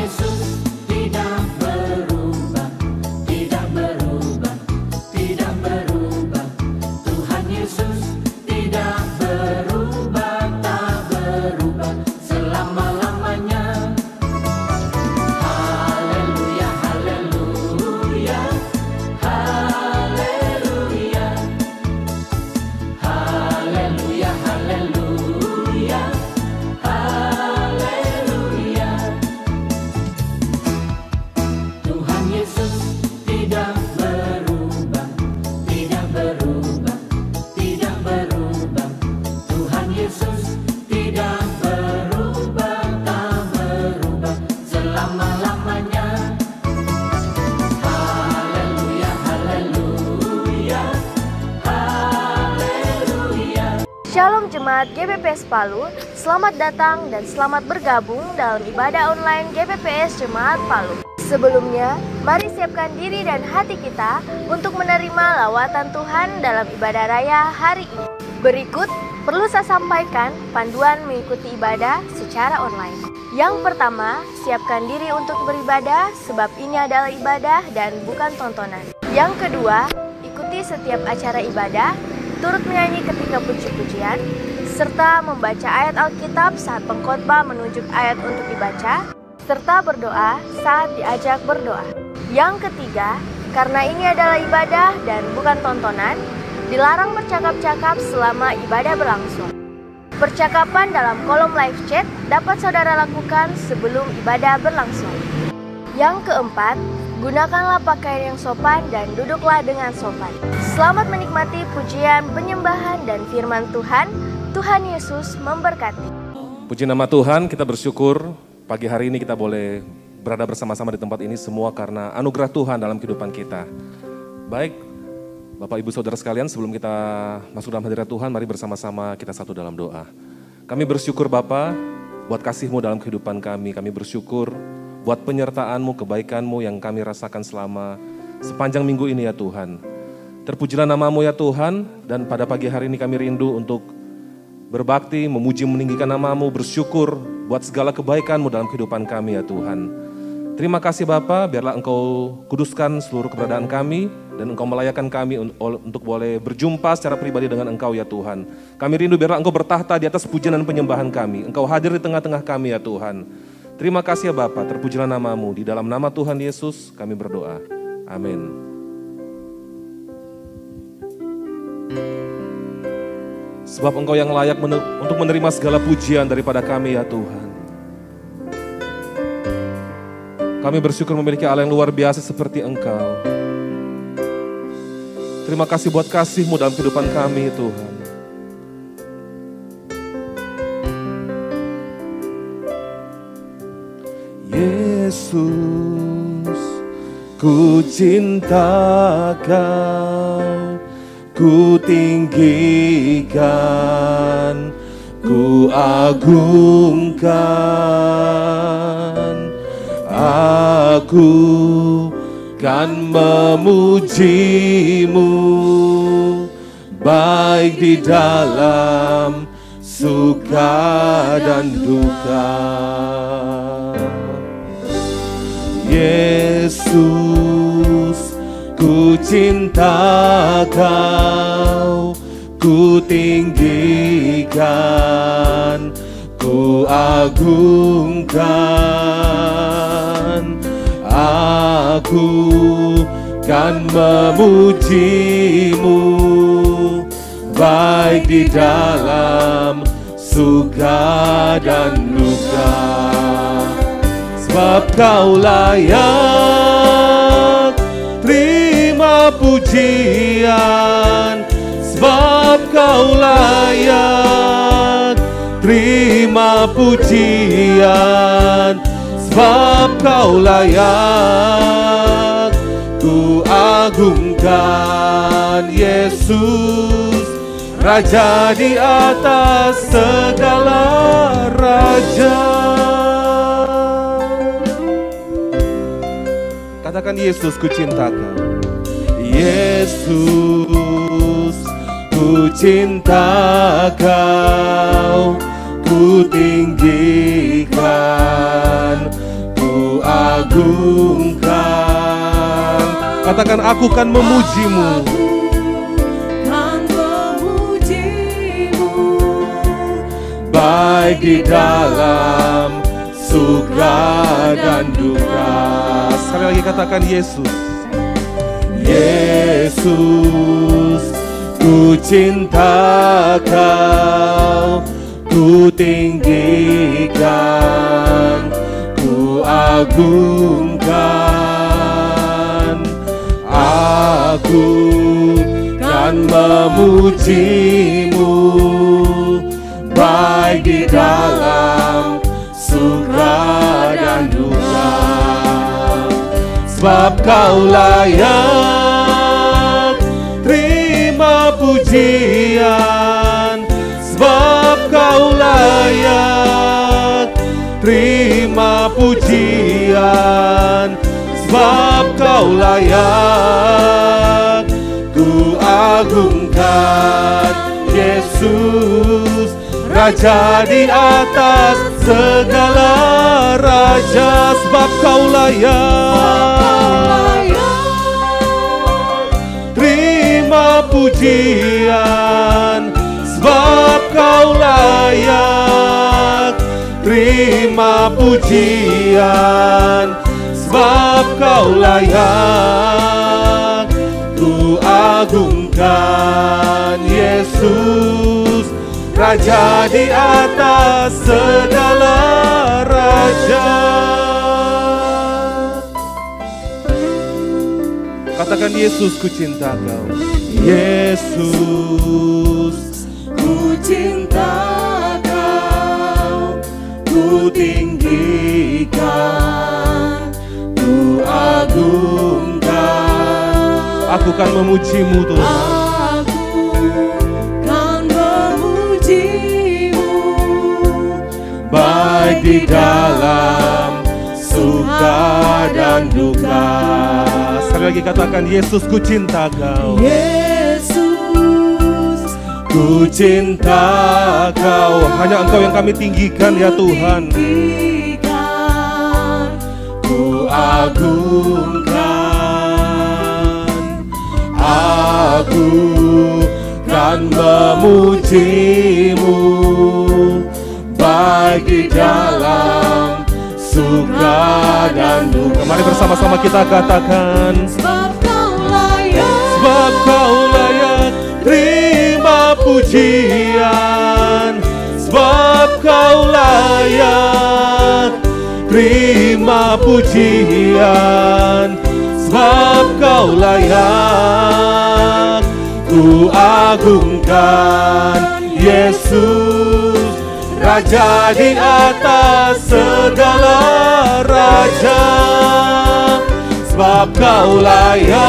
Yesus tidak berubah, tidak berubah, tidak berubah. Tuhan Yesus tidak berubah, tak berubah selama-lamanya. Haleluya, haleluya, haleluya, haleluya, haleluya, haleluya. Tuhan Yesus tidak berubah, tidak berubah, tidak berubah. Tuhan Yesus tidak berubah, tak berubah selama-lamanya. Haleluya, haleluya, haleluya. Shalom Jemaat GBPS Palu, selamat datang dan selamat bergabung dalam ibadah online GBPS Jemaat Palu. Sebelumnya, mari siapkan diri dan hati kita untuk menerima lawatan Tuhan dalam ibadah raya hari ini. Berikut perlu saya sampaikan panduan mengikuti ibadah secara online. Yang pertama, siapkan diri untuk beribadah sebab ini adalah ibadah dan bukan tontonan. Yang kedua, ikuti setiap acara ibadah, turut menyanyi ketika puji-pujian, serta membaca ayat Alkitab saat pengkhotbah menunjuk ayat untuk dibaca, serta berdoa saat diajak berdoa. Yang ketiga, karena ini adalah ibadah dan bukan tontonan, dilarang bercakap-cakap selama ibadah berlangsung. Percakapan dalam kolom live chat dapat saudara lakukan sebelum ibadah berlangsung. Yang keempat, gunakanlah pakaian yang sopan dan duduklah dengan sopan. Selamat menikmati pujian, penyembahan, dan firman Tuhan. Tuhan Yesus memberkati. Puji nama Tuhan, kita bersyukur pagi hari ini kita boleh berada bersama-sama di tempat ini semua karena anugerah Tuhan dalam kehidupan kita. Baik, Bapak Ibu Saudara sekalian, sebelum kita masuk dalam hadirat Tuhan, mari bersama-sama kita satu dalam doa. Kami bersyukur Bapa buat kasih-Mu dalam kehidupan kami. Kami bersyukur buat penyertaan-Mu, kebaikan-Mu yang kami rasakan selama sepanjang minggu ini ya Tuhan. Terpujilah nama-Mu ya Tuhan, dan pada pagi hari ini kami rindu untuk berbakti, memuji, meninggikan nama-Mu, bersyukur buat segala kebaikan-Mu dalam kehidupan kami ya Tuhan. Terima kasih Bapa, biarlah Engkau kuduskan seluruh keberadaan kami dan Engkau melayakan kami untuk boleh berjumpa secara pribadi dengan Engkau ya Tuhan. Kami rindu biarlah Engkau bertahta di atas pujian dan penyembahan kami. Engkau hadir di tengah-tengah kami ya Tuhan. Terima kasih ya Bapa, terpujilah nama-Mu. Di dalam nama Tuhan Yesus kami berdoa. Amin. Sebab Engkau yang layak untuk menerima segala pujian daripada kami ya Tuhan. Kami bersyukur memiliki Allah yang luar biasa seperti Engkau. Terima kasih buat kasih-Mu dalam kehidupan kami Tuhan. Yesus, ku cinta Kau, ku tinggikan, ku agungkan. Aku kan memuji-Mu, baik di dalam suka dan duka. Yesus, ku cinta Kau, ku tinggikan, ku agungkan. Aku kan memuji-Mu, baik di dalam suka dan luka. Sebab Kau layak terima pujian, sebab Kau layak terima pujian, sebab Kau layak ku agungkan. Yesus, Raja di atas segala raja. Katakan Yesus, ku cinta Kau. Yesus, ku cinta Kau, ku tinggikan, ku agungkan. Katakan, aku kan memujimu. Baik di dalam suka dan duka. Sekali lagi katakan, Yesus. Yesus, ku cinta Kau, ku tinggikan, ku agungkan. Aku kan memujimu, baik di dalam suka dan duka. Sebab Kau layak terima pujian, sebab Kau layak terima pujian, sebab Kau layak ku agungkan. Yesus, Raja di atas segala raja, sebab Kau layak terima pujian, sebab Kau layak terima pujian, sebab Kau layak ku agungkan. Yesus, Raja di atas segala raja. Katakan, Yesus, ku cinta Kau. Yesus, ku cinta Kau, ku tinggikan, ku agungkan. Aku kan memujimu, Tuhan. Baik di dalam suka dan duka. Sekali lagi katakan, Yesus, ku cinta Kau. Yesus, ku cinta Kau. Hanya Engkau yang kami tinggikan, ya Tuhan. Ku agungkan. Aku kan memujimu, baik di dalam suka dan duka. Mari bersama-sama kita katakan, sebab Kau layak, sebab Kau layak terima pujian, sebab Kau layak terima pujian, sebab Kau layak ku agungkan. Yesus, Raja di atas segala raja, sebab Kau layak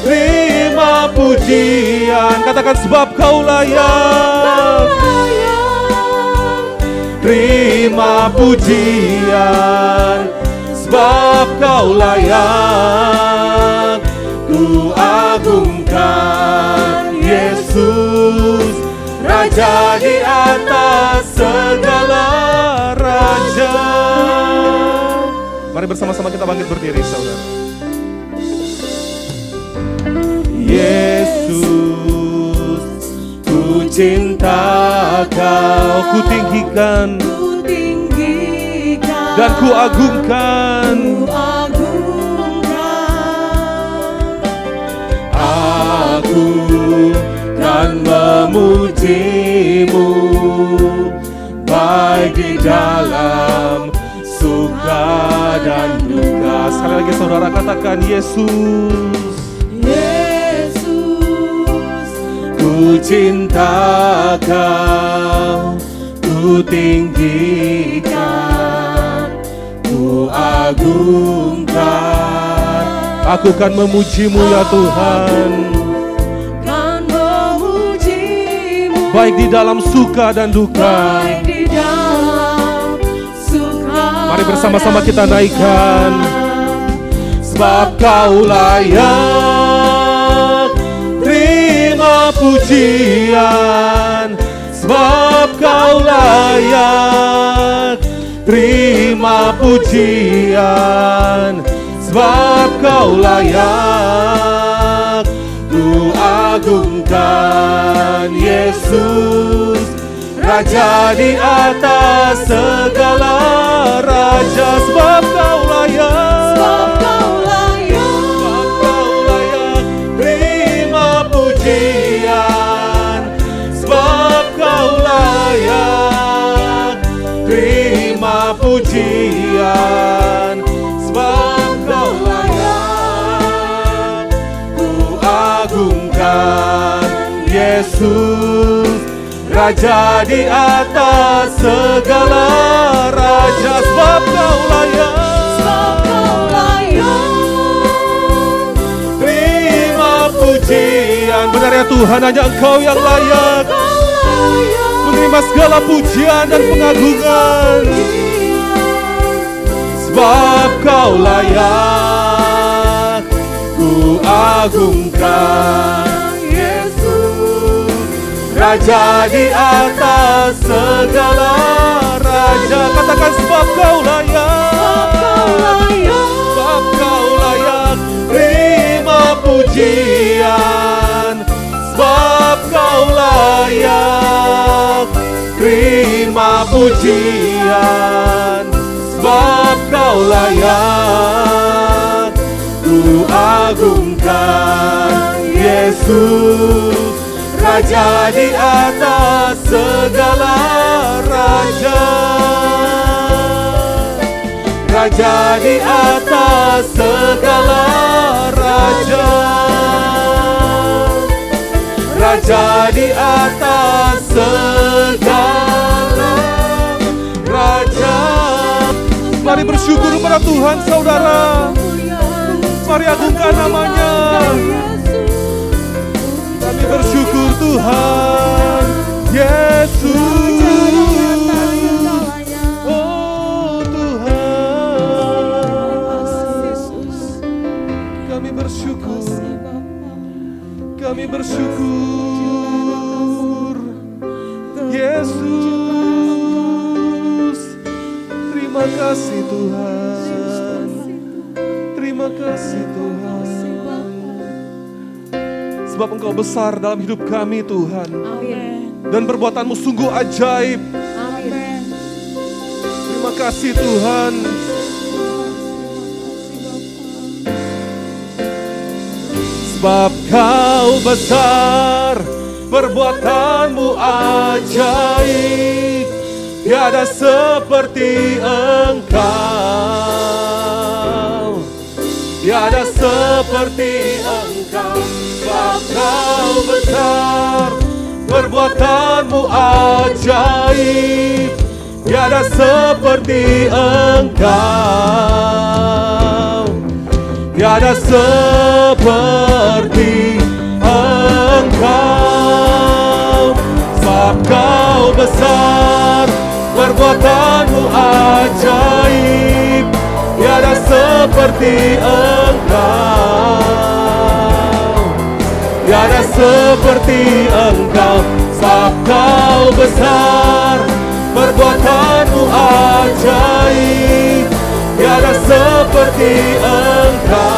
terima pujian. Katakan, sebab Kau layak terima pujian, sebab Kau layak ku agungkan. Yesus, Raja di atas segala raja. Mari bersama-sama kita bangkit berdiri, saudara. Yesus, ku cinta Kau, ku tinggikan, dan ku agungkan. Aku kan memujimu, baik di dalam suka dan duka. Sekali lagi saudara katakan, Yesus, Yesus, ku cinta Kau, ku tinggikan, ku agungkan. Aku kan memujimu, ya Tuhan, baik di dalam suka dan duka. Mari bersama-sama kita naikkan. Sebab Kau layak terima pujian, sebab Kau layak terima pujian, sebab Kau layak. Ku agungkan Yesus, Raja di atas segala raja, sebab Kau layak. Sebab Kau layak. Sebab Kau layak, terima pujian, sebab Kau layak, terima pujian, sebab Kau layak. Ku agungkan Yesus, Raja di atas segala raja, sebab Kau layak. Sebab Kau layak. Terima pujian. Benar ya Tuhan, hanya Engkau yang layak Kau layak. menerima segala pujian dan pengagungan. Sebab Kau layak, ku agungkan Yesus, Raja di atas segala raja. Katakan sebab Kau layak. Sebab Kau layak. Sebab Kau layak, terima pujian, sebab Kau layak, terima pujian, sebab Kau layak. Ku agungkan Yesus, Raja di atas segala raja, Raja di atas segala raja, Raja di atas segala raja. Mari bersyukur kepada Tuhan saudara. Mari agungkan namanya. Kami bersyukur Tuhan Yesus. Oh Tuhan, kami bersyukur. Kami bersyukur Yesus. Terima kasih Tuhan. Terima kasih Tuhan. Sebab Engkau besar dalam hidup kami Tuhan. Dan perbuatan-Mu sungguh ajaib. Terima kasih Tuhan. Sebab Kau besar, perbuatan-Mu ajaib, tiada seperti Engkau, tiada seperti Engkau. Sebab Kau besar, perbuatan-Mu ajaib, tiada seperti Engkau, tiada seperti Engkau. Sebab Kau besar, perbuatan-Mu ajaib, tiada seperti Engkau, tiada seperti Engkau. Sebab Kau besar, perbuatan-Mu ajaib, tiada seperti Engkau,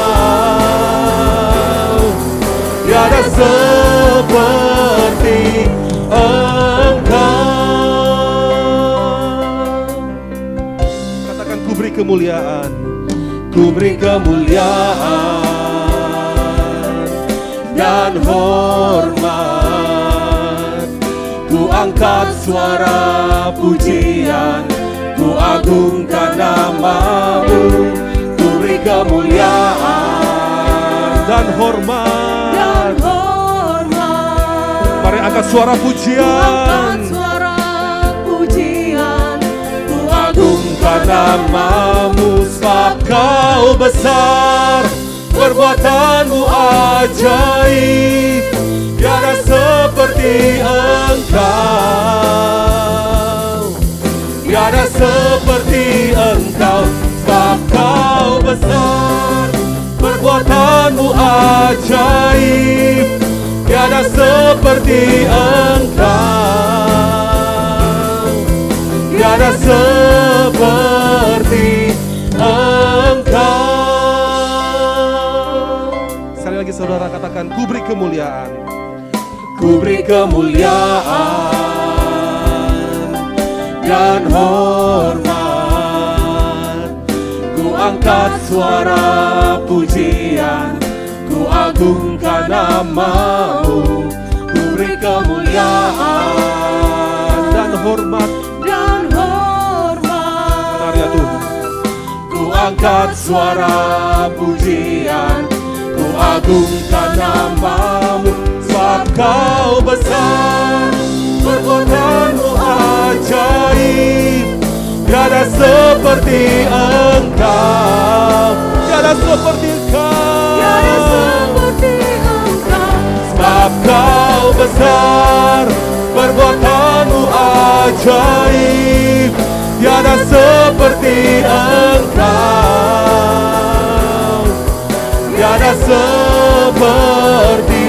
tiada seperti Engkau. Katakan ku beri kemuliaan, ku beri kemuliaan dan hormat. Ku angkat suara pujian, ku agungkan nama-Mu, ku beri kemuliaan dan hormat. Mari angkat suara pujian, ku agungkan nama-Mu. Sebab Kau besar, perbuatan-Mu ajaib, tiada seperti Engkau, tiada seperti Engkau. Sebab Kau besar, perbuatan-Mu ajaib, tiada seperti Engkau, tiada seperti saudara katakan, ku beri kemuliaan. Ku beri kemuliaan dan hormat. Ku angkat suara pujian, ku agungkan nama-Mu. Ku beri kemuliaan Dan hormat. dan hormat. Benar ya Tuhan. Ku angkat suara pujian, ku agungkan nama-Mu. Sebab Kau besar, perbuatan-Mu ajaib. Tiada seperti Engkau, tiada seperti Engkau, tiada seperti Engkau. Sebab Kau besar, perbuatan-Mu ajaib. Tiada seperti Engkau, tiada seperti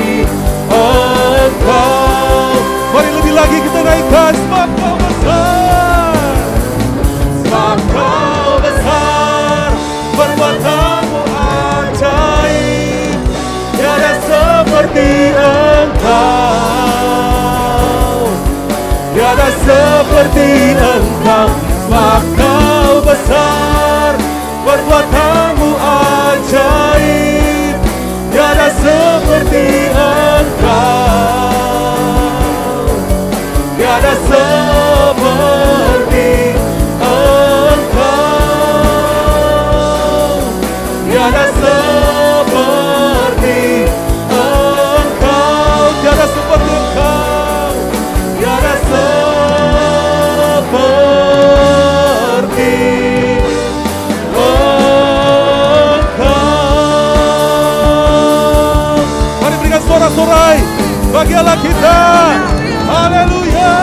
Engkau. Mari lebih lagi kita naikkan, sebab Kau besar. Sebab Kau besar, perbuatan-Mu ajaib. Tiada seperti Engkau, tiada seperti Engkau. Sebab Kau besar, perbuatan-Mu ajaib. Tiada seperti Engkau, tiada seperti Engkau, tiada seperti Engkau, tiada seperti Engkau, tiada seperti Engkau. Mari berikan sorak-sorai bagi Allah kita. Haleluya.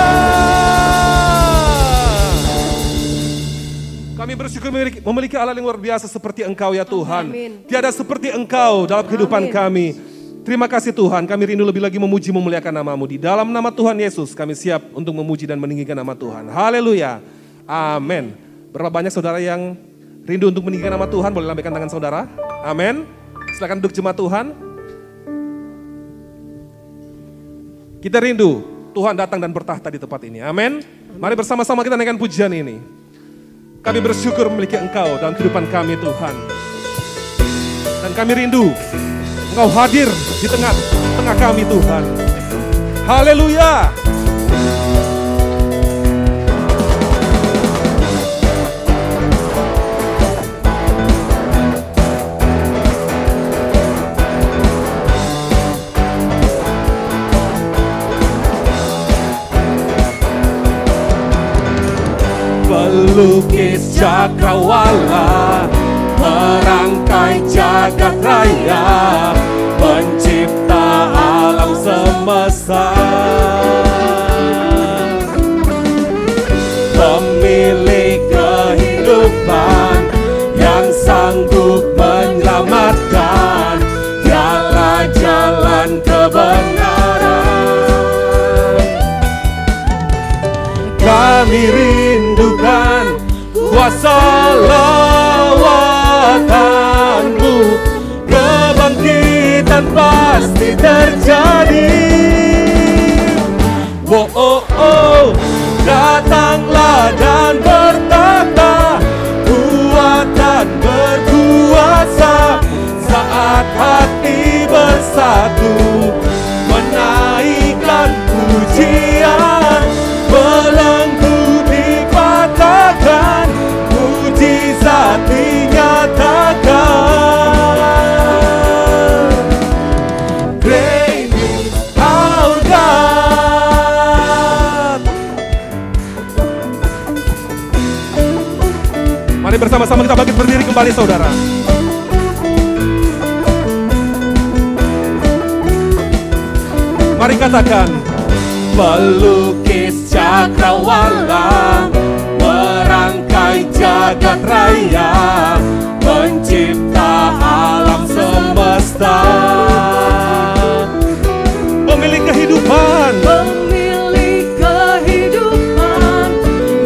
Kami bersyukur memiliki Allah yang luar biasa seperti Engkau ya Tuhan. Tiada seperti Engkau dalam kehidupan kami. Terima kasih Tuhan, kami rindu lebih lagi memuji memuliakan nama-Mu. Di dalam nama Tuhan Yesus kami siap untuk memuji dan meninggikan nama Tuhan. Haleluya. Amin. Berapa banyak saudara yang rindu untuk meninggikan nama Tuhan? Boleh lambaikan tangan saudara. Amin. Silakan duduk jemaat Tuhan. Kita rindu Tuhan datang dan bertahta di tempat ini. Amin. Mari bersama-sama kita naikkan pujian ini. Kami bersyukur memiliki Engkau dalam kehidupan kami Tuhan. Dan kami rindu Engkau hadir di tengah kami Tuhan. Haleluya. Pelukis cakrawala, merangkai jagat raya, pencipta alam semesta, pemilik kehidupan yang sanggup menyelamatkan, dialah jalan kebenaran. Kami rindukan kuasa lawatan-Mu, kebangkitan pasti terjadi. Oh, oh, oh, datanglah dan bertata, kuatan berkuasa, saat hati bersatu, menaikkan pujian, belenggu dipatahkan, mujizat dinyatakan. Great is our God. Mari bersama-sama kita bangkit berdiri kembali saudara. Mari katakan, pelukis cakrawala, merangkai jagat raya, pencipta alam semesta, pemilik kehidupan,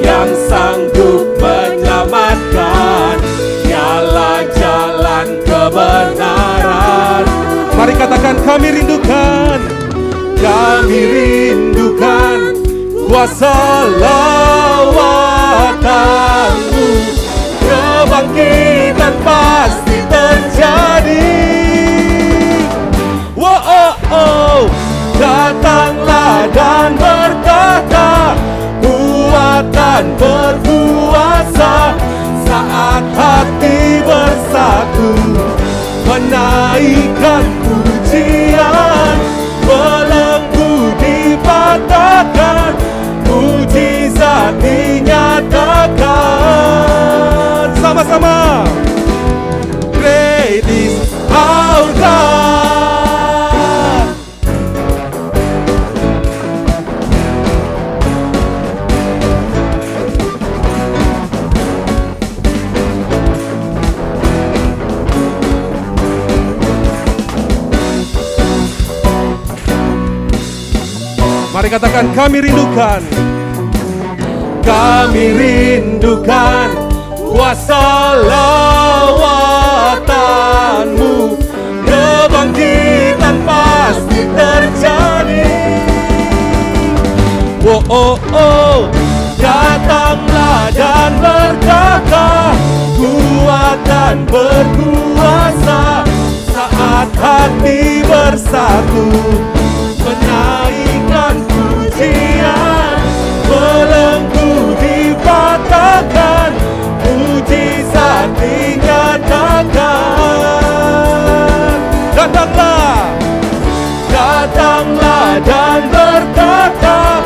yang sanggup menyelamatkan, dialah jalan kebenaran. mari katakan kami rindukan kuasa lawatan-Mu. Kebangkitan pasti terjadi. Datanglah dan berkata, kuatan berkuasa. Saat hati bersatu, menaikkan pujian, belenggu dipatahkan, mujizat dinyatakan. Sama-sama. Great is our God. Mari katakan, kami rindukan kuasa lawatan-Mu. Kebangkitan pasti terjadi. Datanglah dan berkata, kuatan berkuasa. Saat hati bersatu, menaikkan pujian, belenggu dipatahkan, mujizat dinyatakan. Datanglah dan berkata,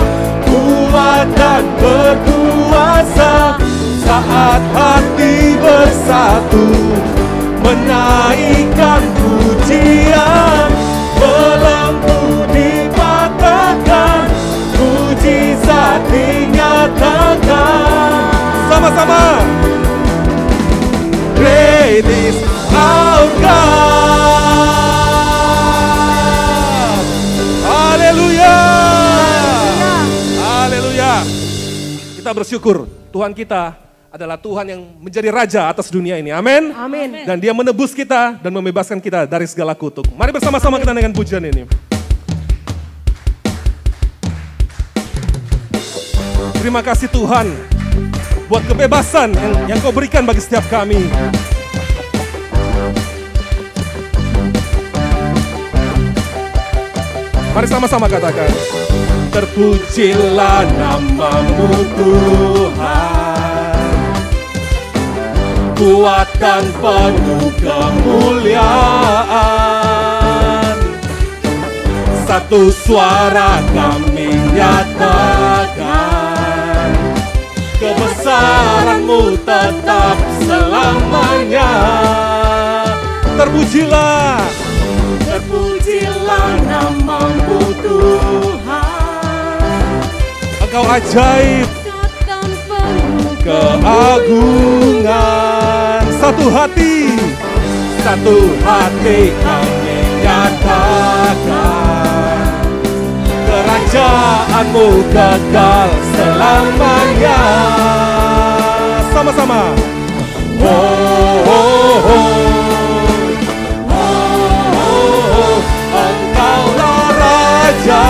kuatan berkuasa. Saat hati bersatu, menaikkan pujian, belenggu dipatahkan, mujizat dinyatakan. Sama-sama. Great is our God. Haleluya. Haleluya. Kita bersyukur Tuhan kita adalah Tuhan yang menjadi Raja atas dunia ini. Amin. Amin. Dan Dia menebus kita dan membebaskan kita dari segala kutuk. Mari bersama-sama kita naikkan pujian ini. Terima kasih Tuhan buat kebebasan yang Kau berikan bagi setiap kami. Mari sama-sama katakan, terpujilah nama-Mu Tuhan, kuatkan penuh kemuliaan. Satu suara kami nyatakan, kebesaran-Mu tetap selamanya. Terpujilah nama-Mu Tuhan, Engkau ajaib, keagungan. Satu hati kami nyatakan, kerajaan-Mu kekal selamanya. Sama-sama. Engkaulah Raja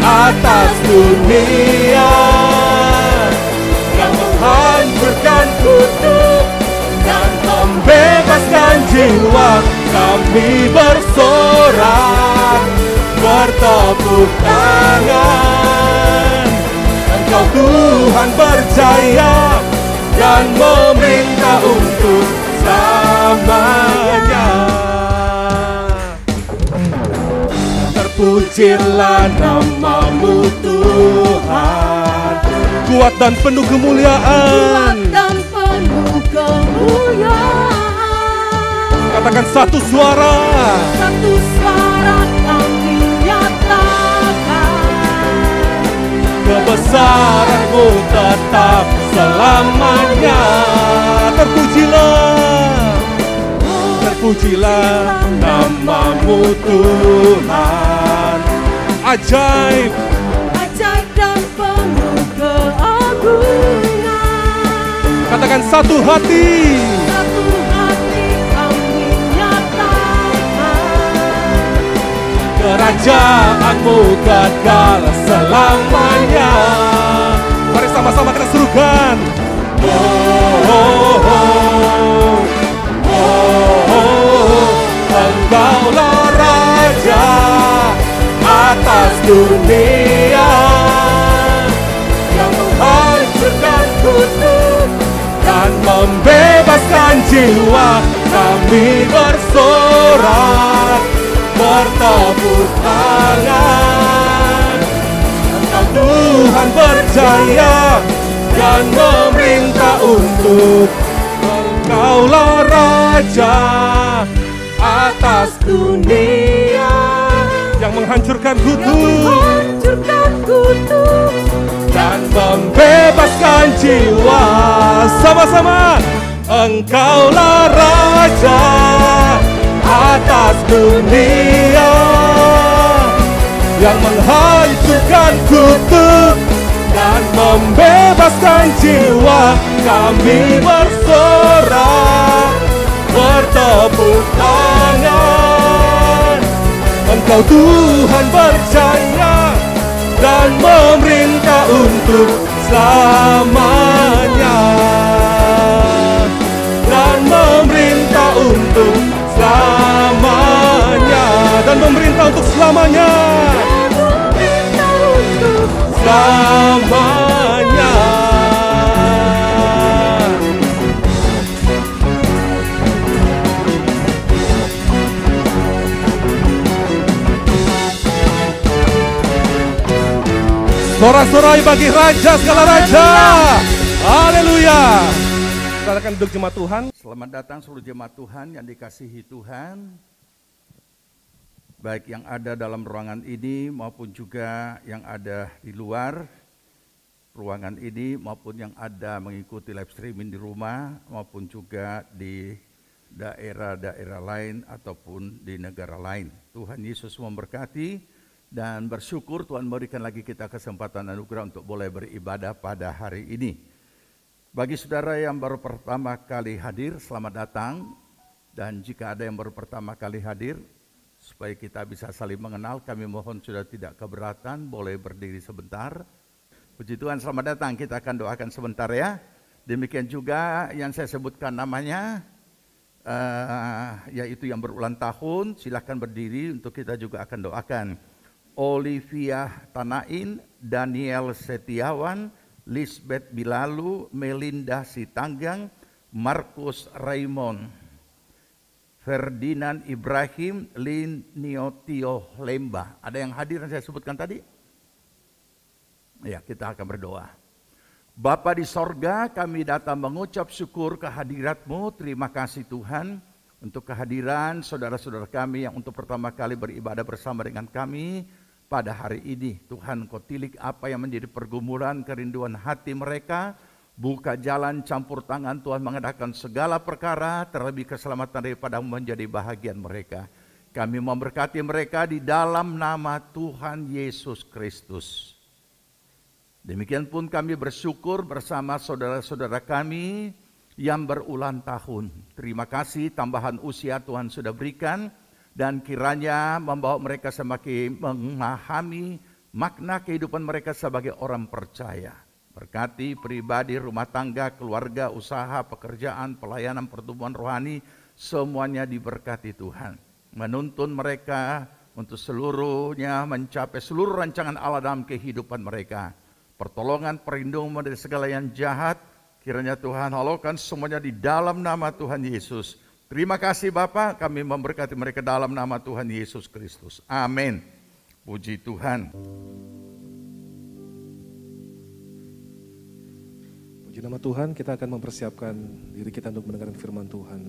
atas dunia, yang menghancurkan kutuk dan membebaskan jiwa. Kami bersorak, bertepuk tangan. Engkau Tuhan berjaya dan memerintah untuk selamanya. Terpujilah nama-Mu Tuhan, kuat dan penuh kemuliaan. Katakan satu suara. Kami nyatakan, Kebesaran-Mu tetap selamanya. Terpujilah nama-Mu Tuhan, ajaib dan penuh keagungan. Katakan satu hati kami nyatakan, Kerajaanmu kekal selamanya. Mari sama-sama kita serukan. Engkaulah Raja atas dunia, yang menghancurkan kutub dan membebaskan jiwa. Kami bersorak, bertepuk tangan. Engkau Tuhan berjaya dan memerintah untuk. Engkaulah Raja atas dunia, Yang menghancurkan kutub dan membebaskan jiwa. Sama-sama. Engkaulah Raja atas dunia, yang menghancurkan kutub dan membebaskan jiwa. Kami bersorak, bertepuk tangan. Engkau Tuhan berjaya dan memerintah untuk selamanya, dan memerintah untuk selamanya, dan memerintah untuk selamanya. Selamanya. Sorak-sorai bagi Raja segala Raja. Haleluya. Silakan duduk jemaat Tuhan. Selamat datang seluruh jemaat Tuhan yang dikasihi Tuhan, baik yang ada dalam ruangan ini maupun juga yang ada di luar ruangan ini, maupun yang ada mengikuti live streaming di rumah, maupun juga di daerah-daerah lain ataupun di negara lain. Tuhan Yesus memberkati dan bersyukur Tuhan memberikan lagi kita kesempatan anugerah untuk boleh beribadah pada hari ini. Bagi saudara yang baru pertama kali hadir, selamat datang. Dan jika ada yang baru pertama kali hadir, supaya kita bisa saling mengenal, kami mohon sudah tidak keberatan, boleh berdiri sebentar. Puji Tuhan, selamat datang. Kita akan doakan sebentar ya. Demikian juga yang saya sebutkan namanya, yaitu yang berulang tahun, silahkan berdiri untuk kita juga akan doakan. Olivia Tanain, Daniel Setiawan, Lisbeth Bilalu, Melinda Sitanggang, Markus Raymond, Ferdinand Ibrahim, Liniotio Lemba. Ada yang hadir yang saya sebutkan tadi? Ya, kita akan berdoa. Bapa di sorga, kami datang mengucap syukur kehadirat-Mu. Terima kasih Tuhan untuk kehadiran saudara-saudara kami yang untuk pertama kali beribadah bersama dengan kami pada hari ini. Tuhan, Kau tilik apa yang menjadi pergumulan, kerinduan hati mereka. Buka jalan, campur tangan Tuhan mengadakan segala perkara, terlebih keselamatan daripada menjadi bahagian mereka. Kami memberkati mereka di dalam nama Tuhan Yesus Kristus. Demikian pun kami bersyukur bersama saudara-saudara kami yang berulang tahun. Terima kasih tambahan usia Tuhan sudah berikan, dan kiranya membawa mereka semakin memahami makna kehidupan mereka sebagai orang percaya. Berkati pribadi, rumah tangga, keluarga, usaha, pekerjaan, pelayanan, pertumbuhan rohani, semuanya diberkati Tuhan. Menuntun mereka untuk seluruhnya mencapai seluruh rancangan Allah dalam kehidupan mereka. Pertolongan, perlindungan dari segala yang jahat, kiranya Tuhan halalkan semuanya di dalam nama Tuhan Yesus. Terima kasih Bapa, kami memberkati mereka dalam nama Tuhan Yesus Kristus. Amin. Puji Tuhan. Puji nama Tuhan, kita akan mempersiapkan diri kita untuk mendengarkan firman Tuhan.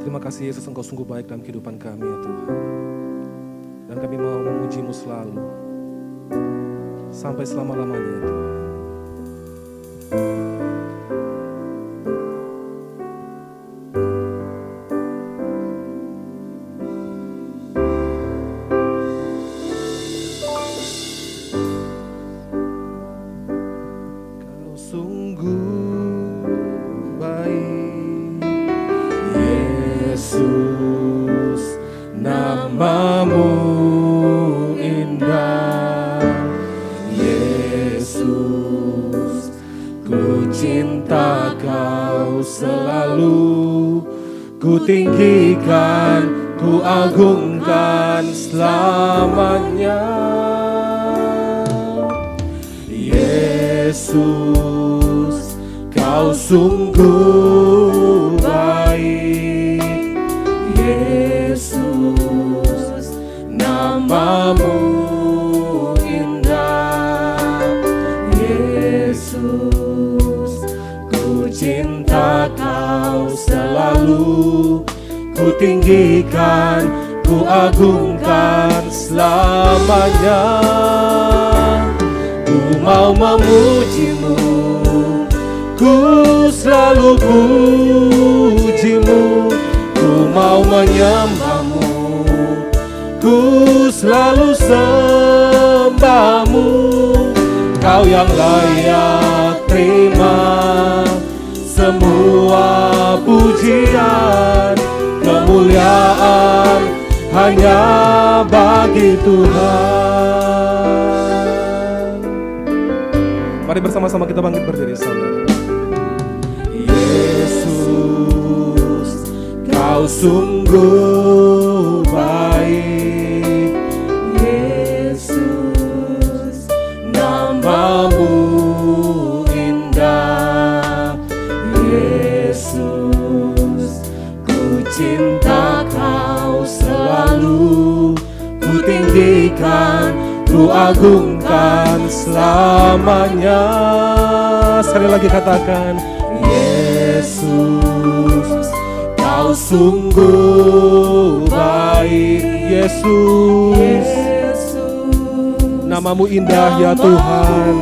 Terima kasih Yesus, Engkau sungguh baik dalam kehidupan kami ya Tuhan. Dan kami mau memuji-Mu selalu, sampai selama-lamanya ya Tuhan. Yesus namamu indah. Yesus, ku cinta kau selalu, ku tinggikan, ku agungkan selamanya. Yesus, kau sungguh baik. Yesus, namamu indah. Yesus, ku cinta kau selalu, ku tinggikan, ku agungkan selamanya. Ku mau memujimu, ku selalu pujimu. Ku mau menyembahmu, ku selalu sembahmu. Kau yang layak terima semua pujian, kemuliaan hanya bagi Tuhan. Mari bersama-sama kita bangkit berdiri, saudara. Yesus, kau sungguh baik. Yesus, namamu indah. Yesus, ku cinta kau selalu, ku tinggikan, ku agungkan selamanya. Sekali lagi katakan, Yesus, kau sungguh baik. Yesus, namamu indah ya Tuhan.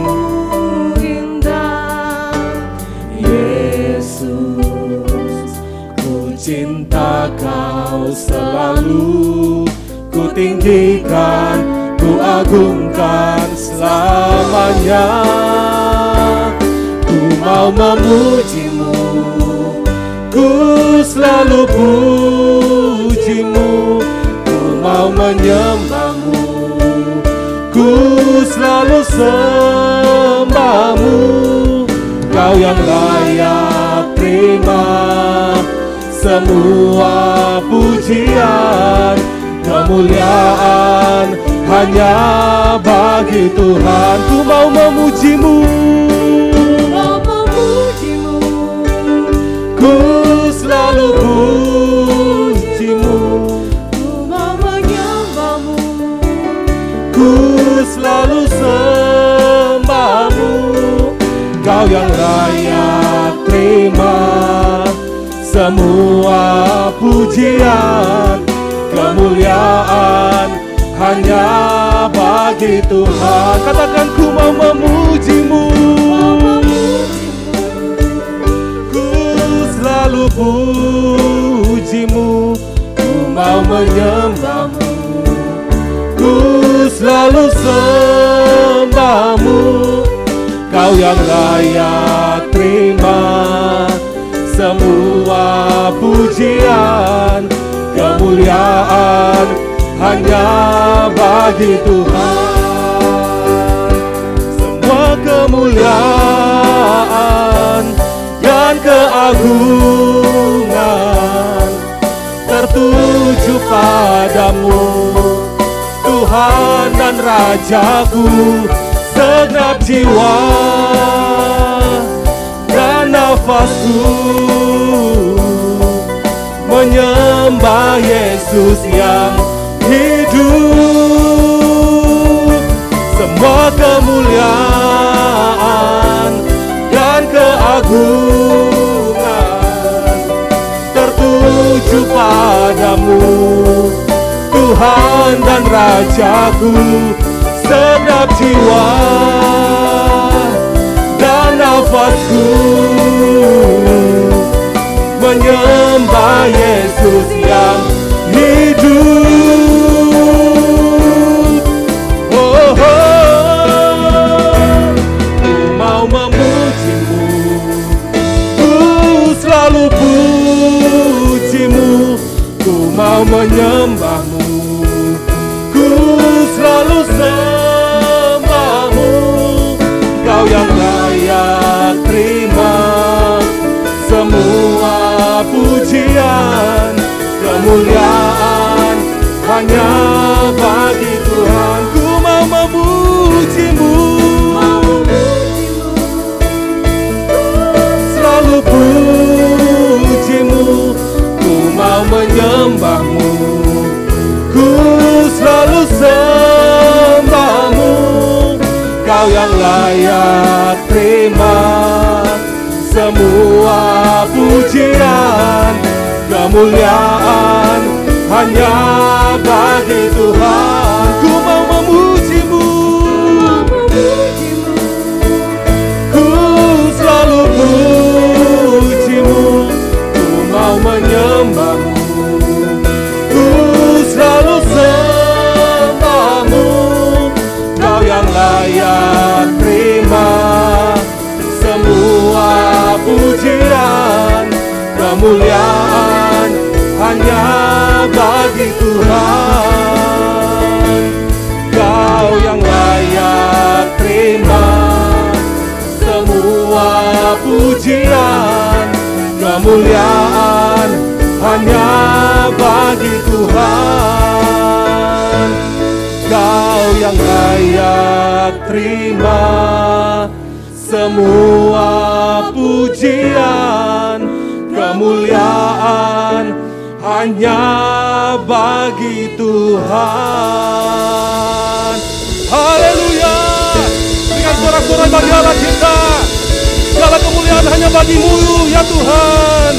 Yesus, ku cinta kau selalu, ku tinggikan, ku agungkan selamanya. Ku mau memujimu, ku selalu pujimu. Ku mau menyembahmu, ku selalu sembahmu. Kau yang layak terima semua pujian, kemuliaan hanya bagi Tuhan. Ku mau memujimu, ku selalu pujimu. Ku mau menyembahmu, ku selalu sembahmu. Kau yang layak terima semua pujian, kemuliaan hanya bagi Tuhan. Katakan, ku mau memujimu, ku selalu pujimu. Ku mau menyembahmu, ku selalu sembahmu. Kau yang layak terima semua pujian, kemuliaan hanya bagi Tuhan. Semua kemuliaan dan keagungan tertuju padamu, Tuhan dan Rajaku. Segenap jiwa dan nafasku menyembah Yesus yang hidup. Semua kemuliaan dan keagungan tertuju padamu, Tuhan dan Rajaku. Segenap jiwa dan nafasku menyembah Yesus yang hidup. Oh, ku mau memujimu, ku selalu pujimu. Ku mau menyembahmu, pujimu, ku mau menyembahmu, ku selalu sembahmu. Kau yang layak terima semua pujian, kemuliaan hanya bagi Tuhan. Ku mau memujimu, ku selalu pujimu, ku mau menyembahmu, ku selalu sembahmu. Kau yang layak terima semua pujian, kemuliaan hanya bagi Tuhan. Kau yang layak terima semua pujian, kemuliaan hanya bagi Tuhan. Kau yang layak terima semua pujian, kemuliaan hanya bagi Tuhan. Haleluya. Berikan sorak-sorai bagi Allah kita. Segala kemuliaan hanya bagi-Mu ya Tuhan.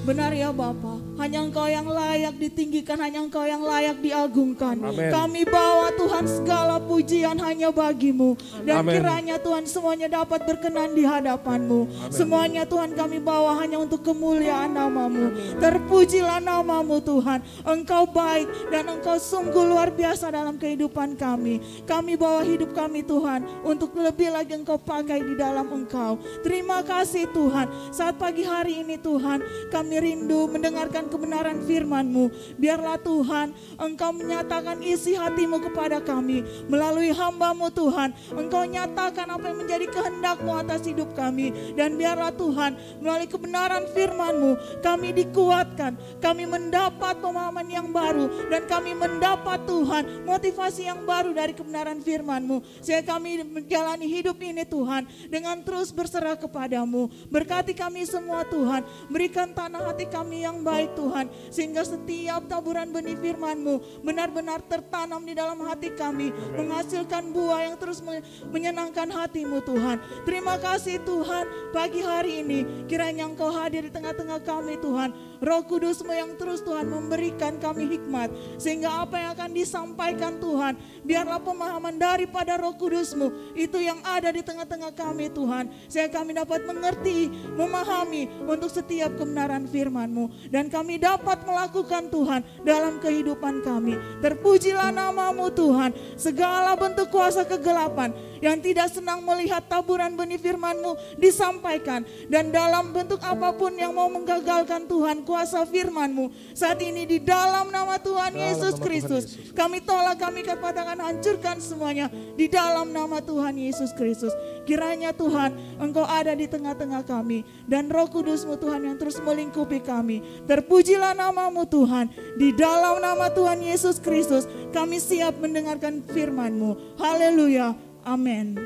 Benar ya Bapa, hanya Engkau yang layak ditinggikan, hanya Engkau yang layak diagungkan. Amen. Kami bawa Tuhan segala pujian hanya bagi-Mu. Dan Amen. kiranya Tuhan semuanya dapat berkenan di hadapan-Mu. Semuanya Tuhan kami bawa hanya untuk kemuliaan nama-Mu. Terpujilah nama-Mu Tuhan. Engkau baik dan Engkau sungguh luar biasa dalam kehidupan kami. Kami bawa hidup kami Tuhan untuk lebih lagi Engkau pakai di dalam Engkau. Terima kasih Tuhan. Saat pagi hari ini Tuhan, kami rindu mendengarkan kebenaran firman-Mu. Biarlah Tuhan Engkau menyatakan isi hati-Mu kepada kami melalui hamba-Mu Tuhan. Engkau nyatakan apa yang menjadi kehendak-Mu atas hidup kami. Dan biarlah Tuhan melalui kebenaran firman-Mu kami dikuatkan, kami mendapat pemahaman yang baru, dan kami mendapat Tuhan motivasi yang baru dari kebenaran firman-Mu. Sehingga kami menjalani hidup ini Tuhan dengan terus berserah kepada-Mu. Berkati kami semua Tuhan, berikan tanah hati kami yang baik Tuhan, sehingga setiap taburan benih firman-Mu benar-benar tertanam di dalam hati kami, menghasilkan buah yang terus menyenangkan hati-Mu Tuhan. Terima kasih Tuhan, pagi hari ini kiranya Engkau hadir di tengah-tengah kami Tuhan. Roh Kudus-Mu yang terus Tuhan memberikan kami hikmat, sehingga apa yang akan disampaikan Tuhan, biarlah pemahaman daripada Roh Kudus-Mu itu yang ada di tengah-tengah kami Tuhan, sehingga kami dapat mengerti, memahami untuk setiap kebenaran firman-Mu, dan kami dapat melakukan Tuhan dalam kehidupan kami. Terpujilah nama-Mu Tuhan. Segala bentuk kuasa kegelapan yang tidak senang melihat taburan benih firman-Mu disampaikan, dan dalam bentuk apapun yang mau menggagalkan Tuhan kuasa firman-Mu saat ini, di dalam nama Tuhan Yesus Kristus kami tolak, kami katakan hancurkan semuanya di dalam nama Tuhan Yesus Kristus. Kiranya Tuhan Engkau ada di tengah-tengah kami, dan Roh Kudus-Mu Tuhan yang terus melingkupi kami. Terpujilah nama-Mu Tuhan. Di dalam nama Tuhan Yesus Kristus kami siap mendengarkan firman-Mu. Haleluya. Amin.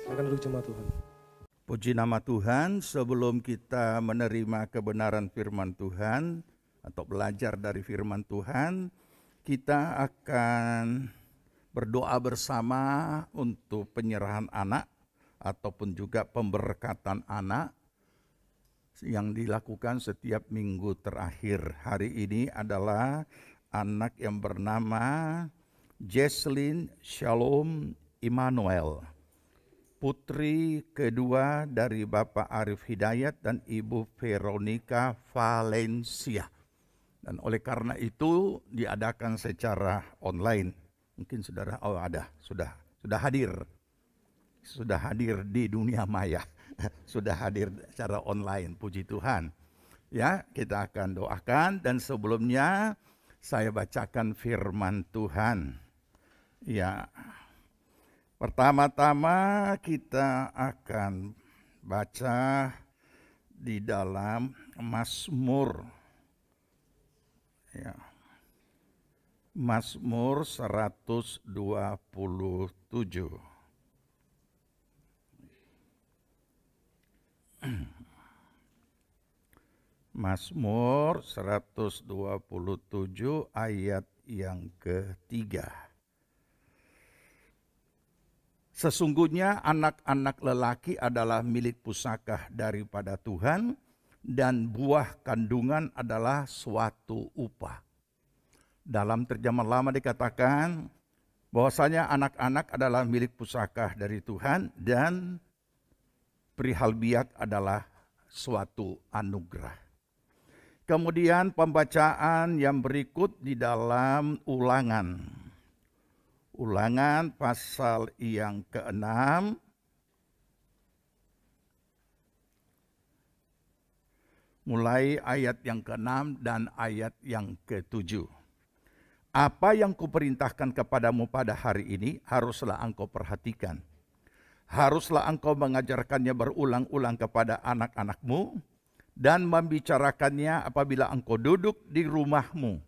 Silakan duduk jemaat Tuhan. Puji nama Tuhan. Sebelum kita menerima kebenaran firman Tuhan atau belajar dari firman Tuhan, kita akan berdoa bersama untuk penyerahan anak ataupun juga pemberkatan anak yang dilakukan setiap minggu terakhir. Hari ini adalah anak yang bernama Jesslyn Shalom Immanuel, putri kedua dari Bapak Arif Hidayat dan Ibu Veronica Valencia. Dan oleh karena itu diadakan secara online. Mungkin saudara, sudah hadir. Sudah hadir di dunia maya. Sudah hadir secara online, puji Tuhan. Ya, kita akan doakan, dan sebelumnya saya bacakan firman Tuhan. Ya, pertama-tama kita akan baca di dalam Mazmur. Ya. Mazmur 127. Mazmur 127 ayat yang ketiga. Sesungguhnya anak-anak lelaki adalah milik pusaka daripada Tuhan, dan buah kandungan adalah suatu upah. Dalam terjemahan lama dikatakan bahwasanya anak-anak adalah milik pusaka dari Tuhan, dan perihal biak adalah suatu anugerah. Kemudian pembacaan yang berikut di dalam Ulangan pasal yang ke-6 mulai ayat yang ke-6 dan ayat yang ke-7. Apa yang kuperintahkan kepadamu pada hari ini haruslah engkau perhatikan. Haruslah engkau mengajarkannya berulang-ulang kepada anak-anakmu dan membicarakannya apabila engkau duduk di rumahmu,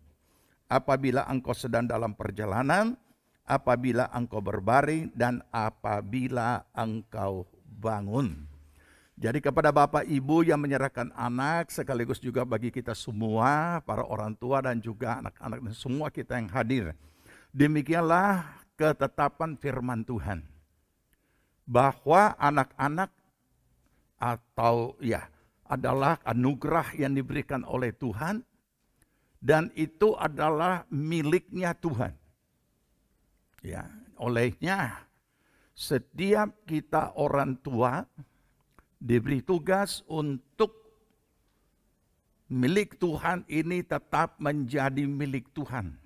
apabila engkau sedang dalam perjalanan, apabila engkau berbaring, dan apabila engkau bangun. Jadi kepada Bapak Ibu yang menyerahkan anak, sekaligus juga bagi kita semua, para orang tua dan juga anak-anak dan semua kita yang hadir. Demikianlah ketetapan firman Tuhan. Bahwa anak-anak adalah anugerah yang diberikan oleh Tuhan, dan itu adalah miliknya Tuhan. Ya, olehnya setiap kita orang tua diberi tugas untuk milik Tuhan ini tetap menjadi milik Tuhan.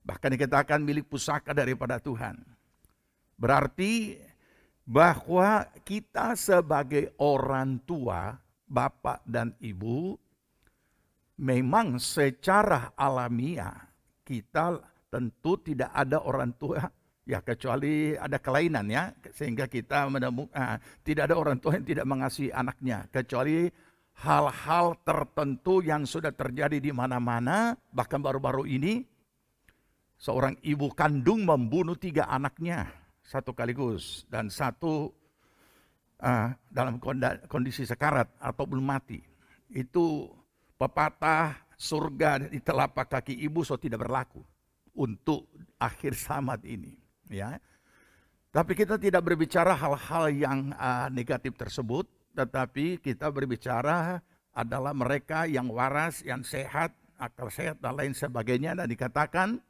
Bahkan dikatakan milik pusaka daripada Tuhan. Berarti bahwa kita sebagai orang tua, bapak dan ibu, memang secara alamiah kita tentu tidak ada orang tua, ya kecuali ada kelainan ya, sehingga kita menemukan tidak ada orang tua yang tidak mengasihi anaknya, kecuali hal-hal tertentu yang sudah terjadi di mana-mana. Bahkan baru-baru ini seorang ibu kandung membunuh 3 anaknya sekaligus, dan satu dalam kondisi sekarat atau belum mati. Itu pepatah surga di telapak kaki ibu tidak berlaku untuk akhir zaman ini, ya. Tapi kita tidak berbicara hal-hal yang negatif tersebut, tetapi kita berbicara adalah mereka yang waras, yang sehat, akal sehat dan lain sebagainya. Dan dikatakan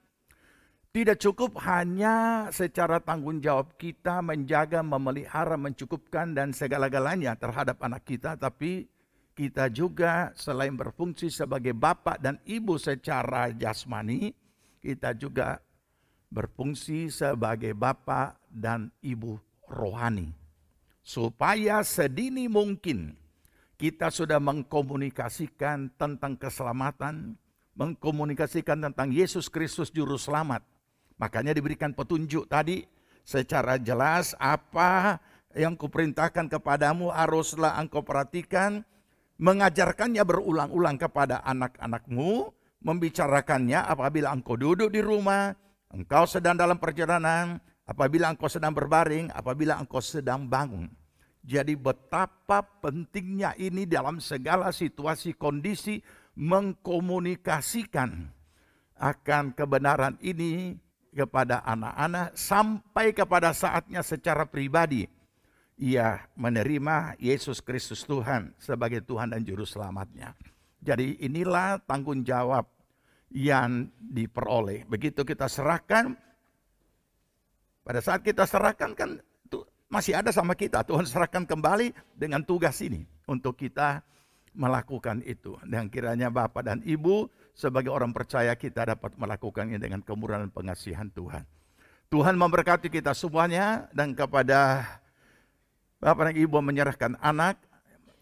tidak cukup hanya secara tanggung jawab kita menjaga, memelihara, mencukupkan dan segala-galanya terhadap anak kita, tapi kita juga selain berfungsi sebagai bapak dan ibu secara jasmani, kita juga berfungsi sebagai bapak dan ibu rohani. Supaya sedini mungkin kita sudah mengkomunikasikan tentang keselamatan, mengkomunikasikan tentang Yesus Kristus Juru Selamat. Makanya diberikan petunjuk tadi secara jelas, apa yang kuperintahkan kepadamu haruslah engkau perhatikan, mengajarkannya berulang-ulang kepada anak-anakmu, membicarakannya apabila engkau duduk di rumah, engkau sedang dalam perjalanan, apabila engkau sedang berbaring, apabila engkau sedang bangun. Jadi betapa pentingnya ini dalam segala situasi kondisi mengkomunikasikan akan kebenaran ini kepada anak-anak sampai kepada saatnya secara pribadi ia menerima Yesus Kristus Tuhan sebagai Tuhan dan Juru Selamatnya. Jadi inilah tanggung jawab yang diperoleh. Begitu kita serahkan, pada saat kita serahkan kan itu masih ada sama kita. Tuhan serahkan kembali dengan tugas ini untuk kita melakukan itu. Dan kiranya Bapak dan Ibu sebagai orang percaya kita dapat melakukannya dengan kemurahan dan pengasihan Tuhan. Tuhan memberkati kita semuanya, dan kepada Bapak dan Ibu menyerahkan anak,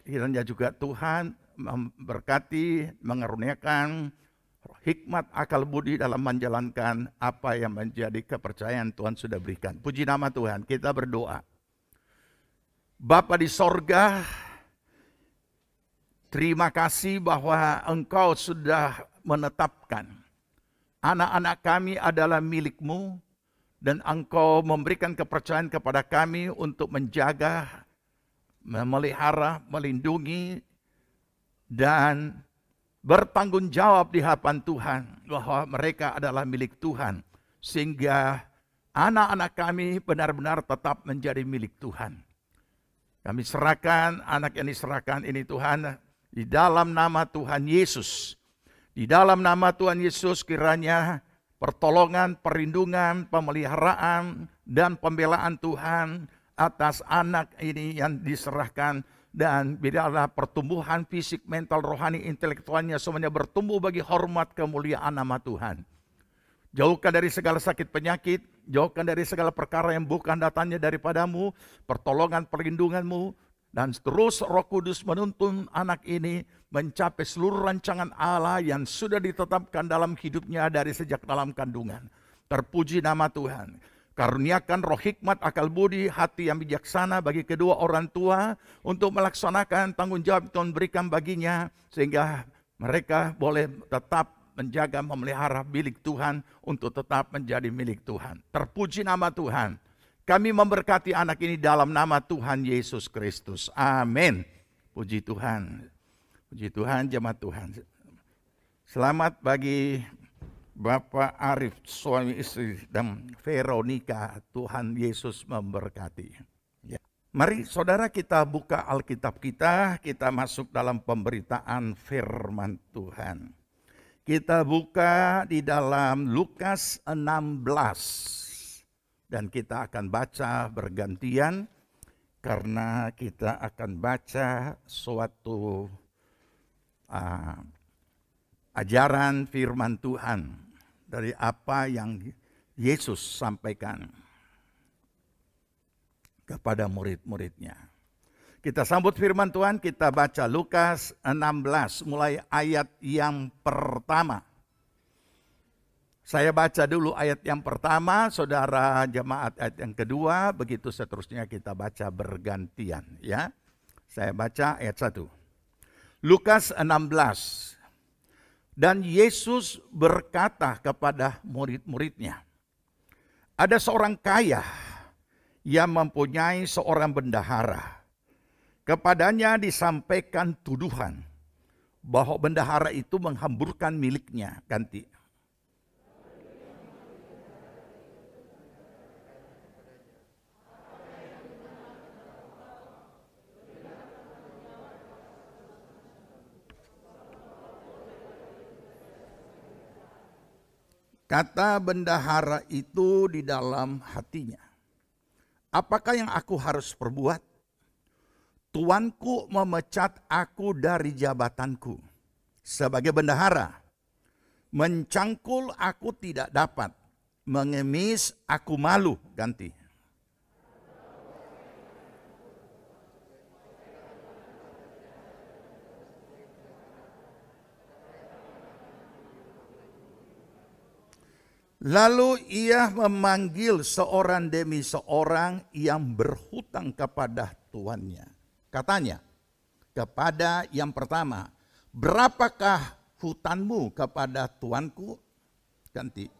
kiranya juga Tuhan memberkati, mengaruniakan hikmat, akal budi dalam menjalankan apa yang menjadi kepercayaan Tuhan sudah berikan. Puji nama Tuhan, kita berdoa. Bapa di sorga, terima kasih bahwa Engkau sudah menetapkan anak-anak kami adalah milik-Mu, dan Engkau memberikan kepercayaan kepada kami untuk menjaga, memelihara, melindungi, dan bertanggung jawab di hadapan Tuhan bahwa mereka adalah milik Tuhan, sehingga anak-anak kami benar-benar tetap menjadi milik Tuhan. Kami serahkan anak yang diserahkan ini Tuhan di dalam nama Tuhan Yesus. Di dalam nama Tuhan Yesus kiranya pertolongan, perlindungan, pemeliharaan, dan pembelaan Tuhan atas anak ini yang diserahkan. Dan biarlah pertumbuhan fisik, mental, rohani, intelektualnya semuanya bertumbuh bagi hormat kemuliaan nama Tuhan. Jauhkan dari segala sakit penyakit, jauhkan dari segala perkara yang bukan datangnya daripadamu, pertolongan perlindunganmu, dan terus Roh Kudus menuntun anak ini mencapai seluruh rancangan Allah yang sudah ditetapkan dalam hidupnya dari sejak dalam kandungan. Terpuji nama Tuhan. Karuniakan roh hikmat, akal budi, hati yang bijaksana bagi kedua orang tua untuk melaksanakan tanggung jawab yang Tuhan berikan baginya, sehingga mereka boleh tetap menjaga, memelihara milik Tuhan untuk tetap menjadi milik Tuhan. Terpuji nama Tuhan. Kami memberkati anak ini dalam nama Tuhan Yesus Kristus. Amin. Puji Tuhan. Puji Tuhan, jemaat Tuhan. Selamat bagi Bapak Arif, suami istri, dan Veronica. Tuhan Yesus memberkati. Ya. Mari saudara kita buka Alkitab kita masuk dalam pemberitaan firman Tuhan. Kita buka di dalam Lukas 16 dan kita akan baca bergantian karena kita akan baca suatu ajaran firman Tuhan dari apa yang Yesus sampaikan kepada murid-muridnya. Kita sambut firman Tuhan, kita baca Lukas 16 mulai ayat yang pertama. Saya baca dulu ayat yang pertama, saudara jemaat ayat yang kedua, begitu seterusnya kita baca bergantian ya. Saya baca ayat 1. Lukas 16. Dan Yesus berkata kepada murid-muridnya, ada seorang kaya yang mempunyai seorang bendahara. Kepadanya disampaikan tuduhan bahwa bendahara itu menghamburkan miliknya. Ganti. Kata bendahara itu di dalam hatinya, apakah yang aku harus perbuat? Tuanku memecat aku dari jabatanku sebagai bendahara. Mencangkul aku tidak dapat, mengemis aku malu. Ganti. Lalu ia memanggil seorang demi seorang yang berhutang kepada tuannya. Katanya kepada yang pertama, berapakah hutangmu kepada tuanku? Ganti.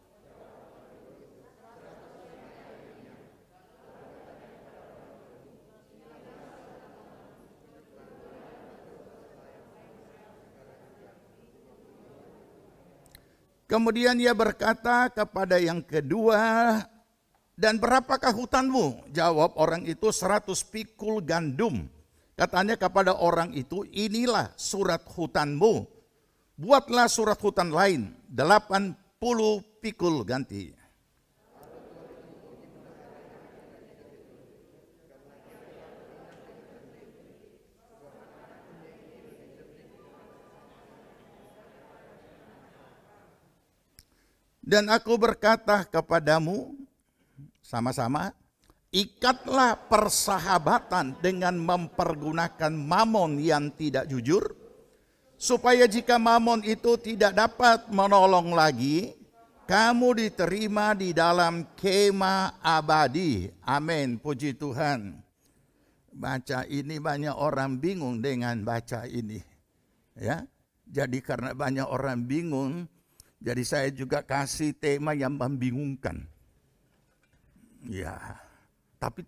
Kemudian ia berkata kepada yang kedua, dan berapakah hutangmu? Jawab orang itu 100 pikul gandum. Katanya kepada orang itu, inilah surat hutangmu. Buatlah surat hutang lain, 80 pikul. Ganti. Dan aku berkata kepadamu, sama-sama, ikatlah persahabatan dengan mempergunakan mamon yang tidak jujur, supaya jika mamon itu tidak dapat menolong lagi, kamu diterima di dalam kemah abadi. Amin, puji Tuhan. Baca ini banyak orang bingung dengan baca ini. Ya, jadi karena banyak orang bingung, jadi saya juga kasih tema yang membingungkan. Ya. Tapi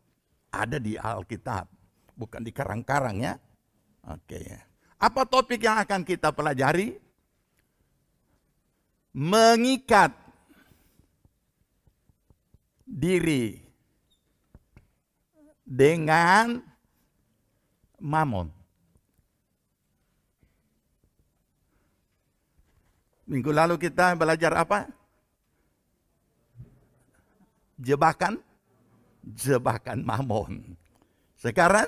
ada di Alkitab, bukan di karang-karang ya. Oke. Apa topik yang akan kita pelajari? Mengikat diri dengan mamon. Minggu lalu kita belajar apa? Jebakan mamon. Sekarang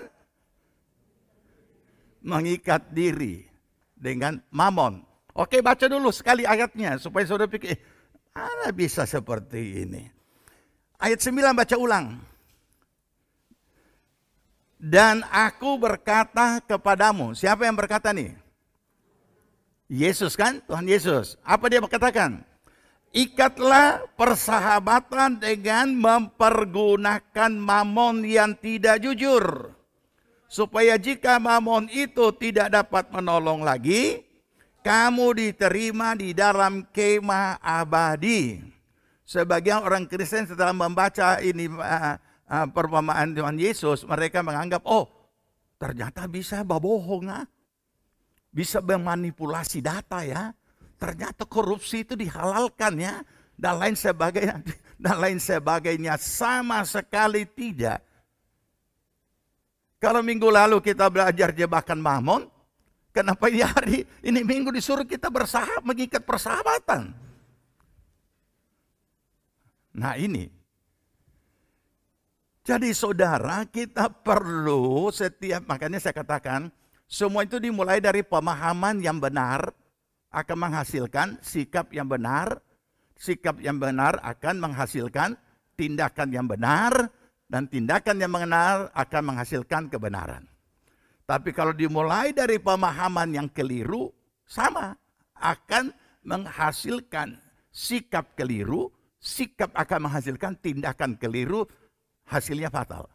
mengikat diri dengan mamon. Oke, baca dulu sekali ayatnya supaya saudara pikir, mana bisa seperti ini. Ayat 9 baca ulang. Dan aku berkata kepadamu, siapa yang berkata nih? Yesus kan, Tuhan Yesus. Apa dia berkatakan? Ikatlah persahabatan dengan mempergunakan mamon yang tidak jujur. Supaya jika mamon itu tidak dapat menolong lagi, kamu diterima di dalam kemah abadi. Sebagian orang Kristen setelah membaca ini perumpamaan Tuhan Yesus, mereka menganggap, oh ternyata bisa bohong, bisa memanipulasi data ya. Ternyata korupsi itu dihalalkan ya. Dan lain sebagainya sama sekali tidak. Kalau minggu lalu kita belajar jebakan mamon, kenapa ini minggu disuruh kita mengikat persahabatan? Nah ini. Jadi saudara, kita perlu makanya saya katakan, semua itu dimulai dari pemahaman yang benar akan menghasilkan sikap yang benar. Sikap yang benar akan menghasilkan tindakan yang benar. Dan tindakan yang benar akan menghasilkan kebenaran. Tapi kalau dimulai dari pemahaman yang keliru, sama. Akan menghasilkan sikap keliru. Sikap akan menghasilkan tindakan keliru. Hasilnya fatal.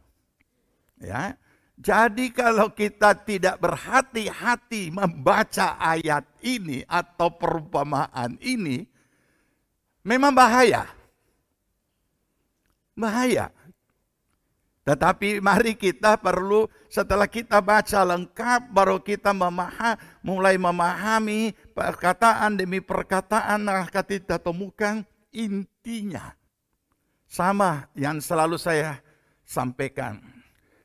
Ya. Jadi kalau kita tidak berhati-hati membaca ayat ini atau perumpamaan ini, memang bahaya. Bahaya. Tetapi mari kita perlu setelah kita baca lengkap, baru kita mulai memahami perkataan demi perkataan yang kita temukan intinya. Sama yang selalu saya sampaikan.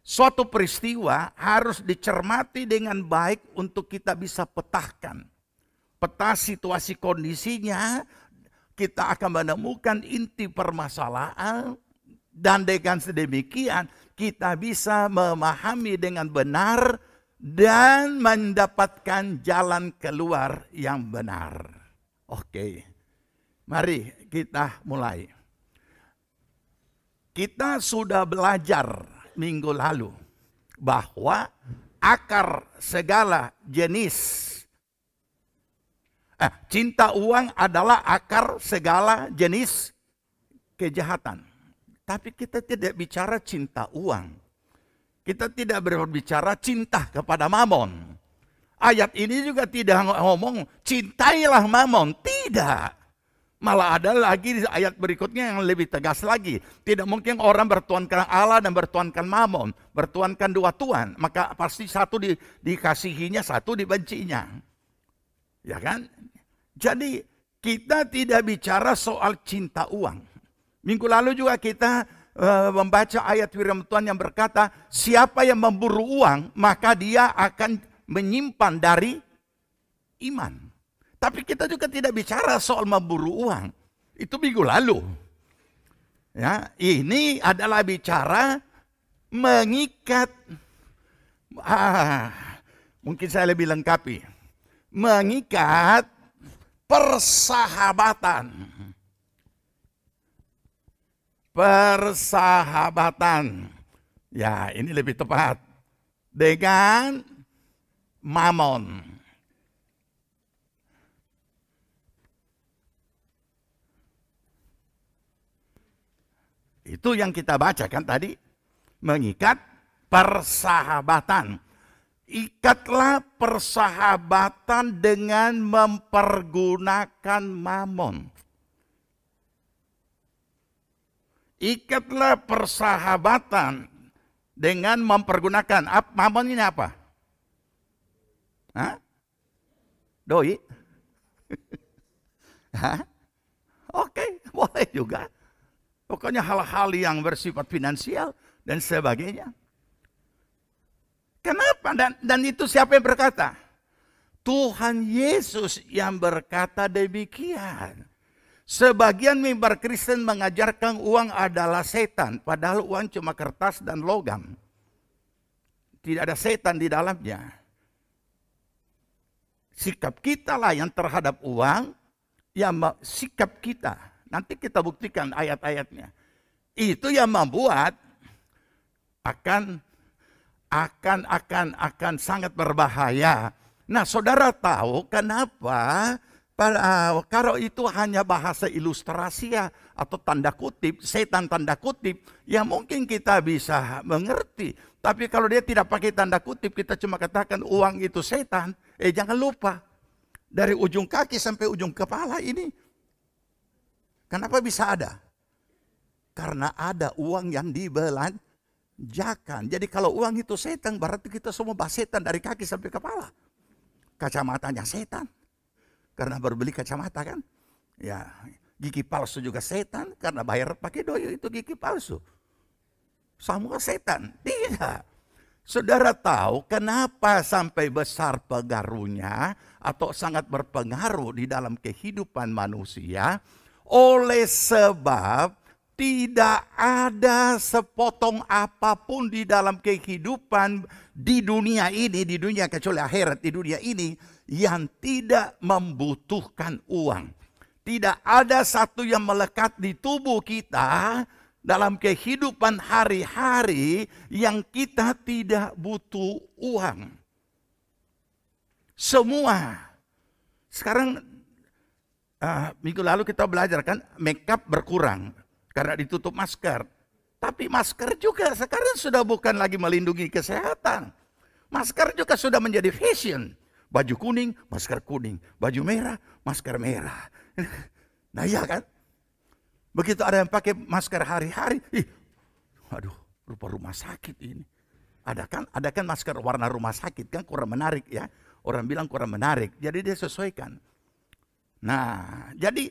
Suatu peristiwa harus dicermati dengan baik untuk kita bisa petahkan. Peta situasi kondisinya, kita akan menemukan inti permasalahan. Dan dengan sedemikian kita bisa memahami dengan benar dan mendapatkan jalan keluar yang benar. Oke, mari kita mulai. Kita sudah belajar minggu lalu bahwa akar segala jenis cinta uang adalah akar segala jenis kejahatan. Tapi kita tidak bicara cinta uang. Kita tidak berbicara cinta kepada mamon. Ayat ini juga tidak ngomong cintailah mamon. Tidak. Malah ada lagi ayat berikutnya yang lebih tegas lagi. Tidak mungkin orang bertuankan Allah dan bertuankan mamon. Bertuankan dua tuan. Maka pasti satu dikasihinya, satu dibencinya. Ya kan? Jadi kita tidak bicara soal cinta uang. Minggu lalu juga kita membaca ayat firman Tuhan yang berkata, siapa yang memburu uang, maka dia akan menyimpan dari iman. Tapi kita juga tidak bicara soal memburu uang. Itu minggu lalu. Ya, ini adalah bicara mengikat. Mungkin saya lebih lengkapi. Mengikat persahabatan. Persahabatan. Ya, ini lebih tepat. Dengan mamon. Itu yang kita bacakan tadi. Mengikat persahabatan. Ikatlah persahabatan dengan mempergunakan mamon. Ikatlah persahabatan dengan mempergunakan. Mamon ini apa? Hah? Doi? Hah? Oke, boleh juga. Pokoknya hal-hal yang bersifat finansial dan sebagainya. Kenapa? Dan itu siapa yang berkata? Tuhan Yesus yang berkata demikian. Sebagian mimbar Kristen mengajarkan uang adalah setan, padahal uang cuma kertas dan logam. Tidak ada setan di dalamnya. Sikap kita lah yang terhadap uang, yang sikap kita. Nanti kita buktikan ayat-ayatnya. Itu yang membuat akan sangat berbahaya. Nah, saudara tahu kenapa? Kalau itu hanya bahasa ilustrasi ya, atau tanda kutip, setan tanda kutip, yang mungkin kita bisa mengerti. Tapi kalau dia tidak pakai tanda kutip, kita cuma katakan uang itu setan. Jangan lupa, dari ujung kaki sampai ujung kepala ini, kenapa bisa ada? Karena ada uang yang dibelanjakan. Jadi kalau uang itu setan, berarti kita semua bahas setan dari kaki sampai kepala. Kacamatanya setan. Karena baru beli kacamata kan. Ya, gigi palsu juga setan. Karena bayar pakai doi itu gigi palsu. Semua setan. Tidak. Saudara tahu kenapa sampai besar pengaruhnya. Atau sangat berpengaruh di dalam kehidupan manusia. Oleh sebab tidak ada sepotong apapun di dalam kehidupan di dunia ini, di dunia kecuali akhirat, di dunia ini yang tidak membutuhkan uang. Tidak ada satu yang melekat di tubuh kita dalam kehidupan hari-hari yang kita tidak butuh uang. Semua. Sekarang minggu lalu kita belajar kan makeup berkurang. Karena ditutup masker. Tapi masker juga sekarang sudah bukan lagi melindungi kesehatan. Masker juga sudah menjadi fashion. Baju kuning, masker kuning. Baju merah, masker merah. Nah iya kan? Begitu ada yang pakai masker hari-hari. Aduh, rupa rumah sakit ini. Ada kan masker warna rumah sakit kan kurang menarik ya. Orang bilang kurang menarik. Jadi dia sesuaikan. Nah, jadi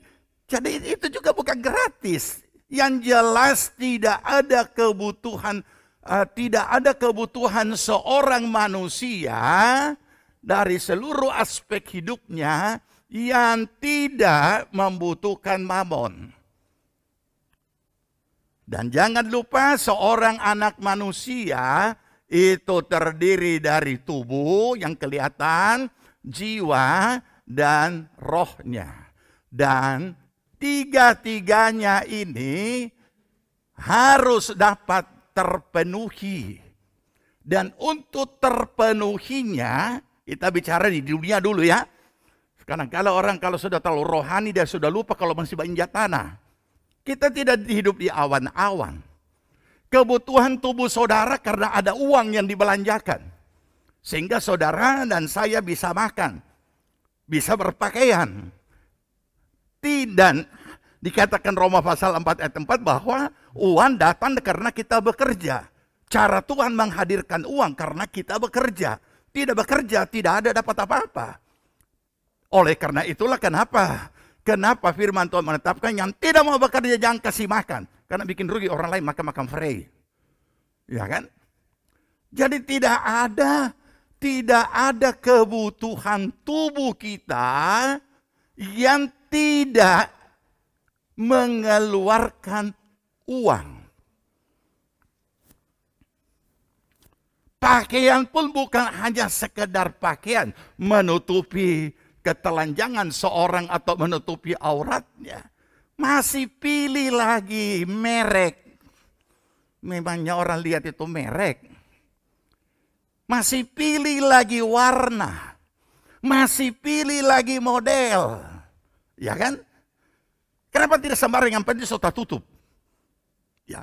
itu juga bukan gratis. Yang jelas tidak ada kebutuhan seorang manusia dari seluruh aspek hidupnya yang tidak membutuhkan mamon. Dan jangan lupa seorang anak manusia itu terdiri dari tubuh yang kelihatan, jiwa, dan rohnya. Dan tiga-tiganya ini harus dapat terpenuhi. Dan untuk terpenuhinya, kita bicara di dunia dulu ya. Sekarang kalau sudah terlalu rohani, dia sudah lupa kalau masih menginjak tanah. Kita tidak hidup di awan-awan. Kebutuhan tubuh saudara karena ada uang yang dibelanjakan. Sehingga saudara dan saya bisa makan. Bisa berpakaian. Dan dikatakan Roma pasal 4 ayat 4 bahwa uang datang karena kita bekerja. Cara Tuhan menghadirkan uang karena kita bekerja. Tidak bekerja, tidak ada dapat apa-apa. Oleh karena itulah kenapa firman Tuhan menetapkan yang tidak mau bekerja jangan kasih makan. Karena bikin rugi orang lain makan free. Ya kan? Jadi tidak ada kebutuhan tubuh kita yang tidak mengeluarkan uang. Pakaian pun bukan hanya sekedar pakaian menutupi ketelanjangan seorang atau menutupi auratnya. Masih pilih lagi merek. Memangnya orang lihat itu merek. Masih pilih lagi warna. Masih pilih lagi model. Ya kan? Kenapa tidak sembarang yang penting sudah tutup? Ya.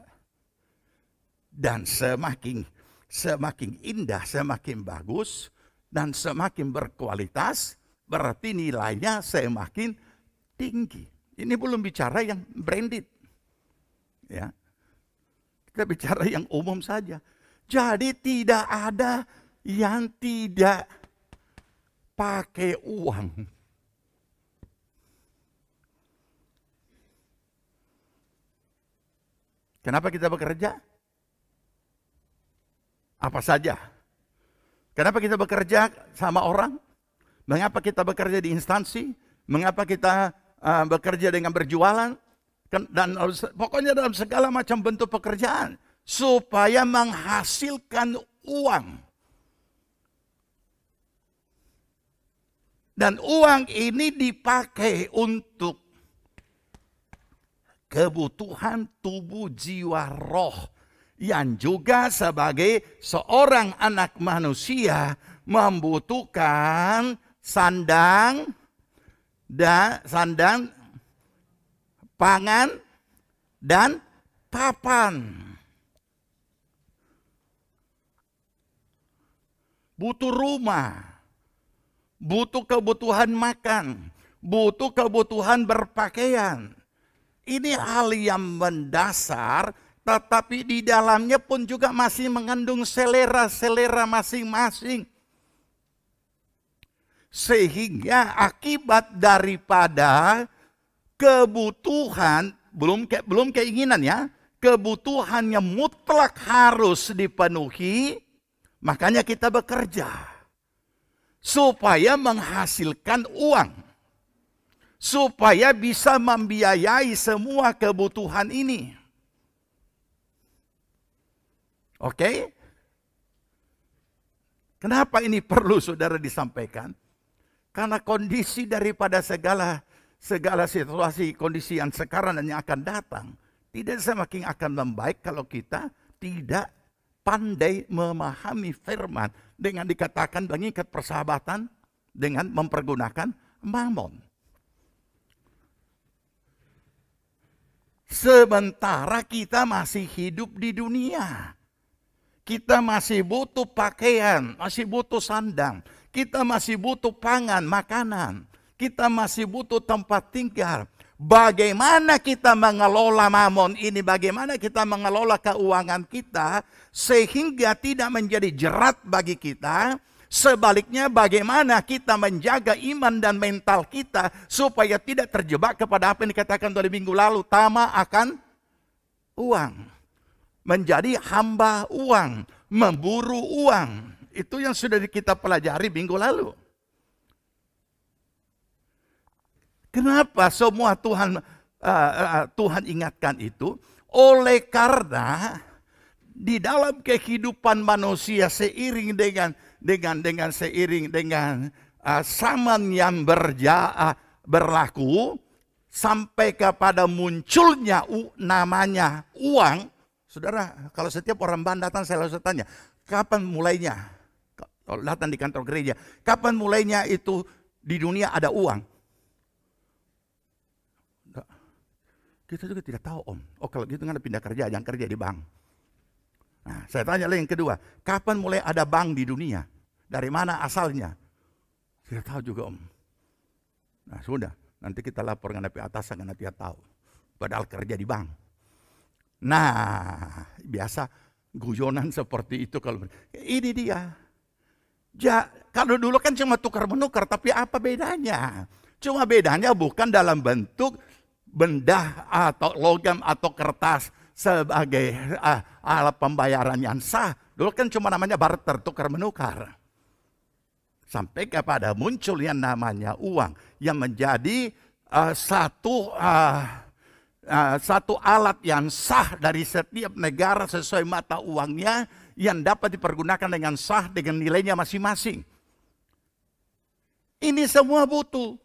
Dan semakin indah, semakin bagus, dan semakin berkualitas, berarti nilainya semakin tinggi. Ini belum bicara yang branded. Ya. Kita bicara yang umum saja. Jadi tidak ada yang tidak pakai uang. Kenapa kita bekerja? Apa saja? Kenapa kita bekerja sama orang? Mengapa kita bekerja di instansi? Mengapa kita bekerja dengan berjualan? Dan pokoknya dalam segala macam bentuk pekerjaan. Supaya menghasilkan uang. Dan uang ini dipakai untuk kebutuhan tubuh, jiwa, roh. Yang juga sebagai seorang anak manusia membutuhkan sandang, pangan, dan papan. Butuh rumah, butuh kebutuhan makan, butuh kebutuhan berpakaian. Ini hal yang mendasar, tetapi di dalamnya pun juga masih mengandung selera-selera masing-masing. Sehingga akibat daripada kebutuhan, belum keinginan ya, kebutuhan yang mutlak harus dipenuhi, makanya kita bekerja. Supaya menghasilkan uang. Supaya bisa membiayai semua kebutuhan ini. Oke? Kenapa ini perlu saudara disampaikan? Karena kondisi daripada segala situasi, kondisi yang sekarang dan yang akan datang, tidak semakin akan membaik kalau kita tidak pandai memahami firman dengan dikatakan mengikat persahabatan dengan mempergunakan mamon. Sementara kita masih hidup di dunia. Kita masih butuh pakaian, masih butuh sandang. Kita masih butuh pangan, makanan. Kita masih butuh tempat tinggal. Bagaimana kita mengelola mamon ini, bagaimana kita mengelola keuangan kita, sehingga tidak menjadi jerat bagi kita. Sebaliknya bagaimana kita menjaga iman dan mental kita, supaya tidak terjebak kepada apa yang dikatakan dari minggu lalu, tamak akan uang. Menjadi hamba uang, memburu uang. Itu yang sudah kita pelajari minggu lalu. Kenapa semua Tuhan ingatkan itu? Oleh karena di dalam kehidupan manusia seiring dengan zaman yang berlaku sampai kepada munculnya namanya uang. Saudara, kalau setiap orang datang saya langsung tanya, kapan mulainya? Kalau datang di kantor gereja, kapan mulainya itu di dunia ada uang? Kita juga tidak tahu, Om. Oh, kalau gitu kan pindah kerja, jangan kerja di bank. Nah, saya tanya lagi yang kedua, kapan mulai ada bank di dunia? Dari mana asalnya? Tidak tahu juga, Om. Nah, sudah, nanti kita lapor dengan atasan, karena dia tahu. Padahal kerja di bank. Nah, biasa guyonan seperti itu kalau ini dia. Kalau dulu kan cuma tukar-menukar, tapi apa bedanya? Cuma bedanya bukan dalam bentuk benda atau logam atau kertas sebagai alat pembayaran yang sah. Dulu kan cuma namanya barter, tukar-menukar. Sampai kepada muncul yang namanya uang yang menjadi satu alat yang sah dari setiap negara sesuai mata uangnya, yang dapat dipergunakan dengan sah dengan nilainya masing-masing. Ini semua butuh.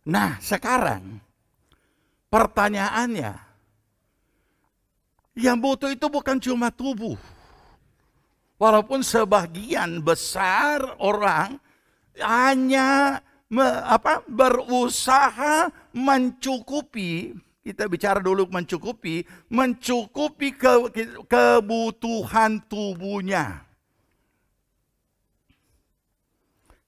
Nah, sekarang pertanyaannya, yang butuh itu bukan cuma tubuh. Walaupun sebagian besar orang hanya berusaha mencukupi, kita bicara dulu mencukupi kebutuhan tubuhnya.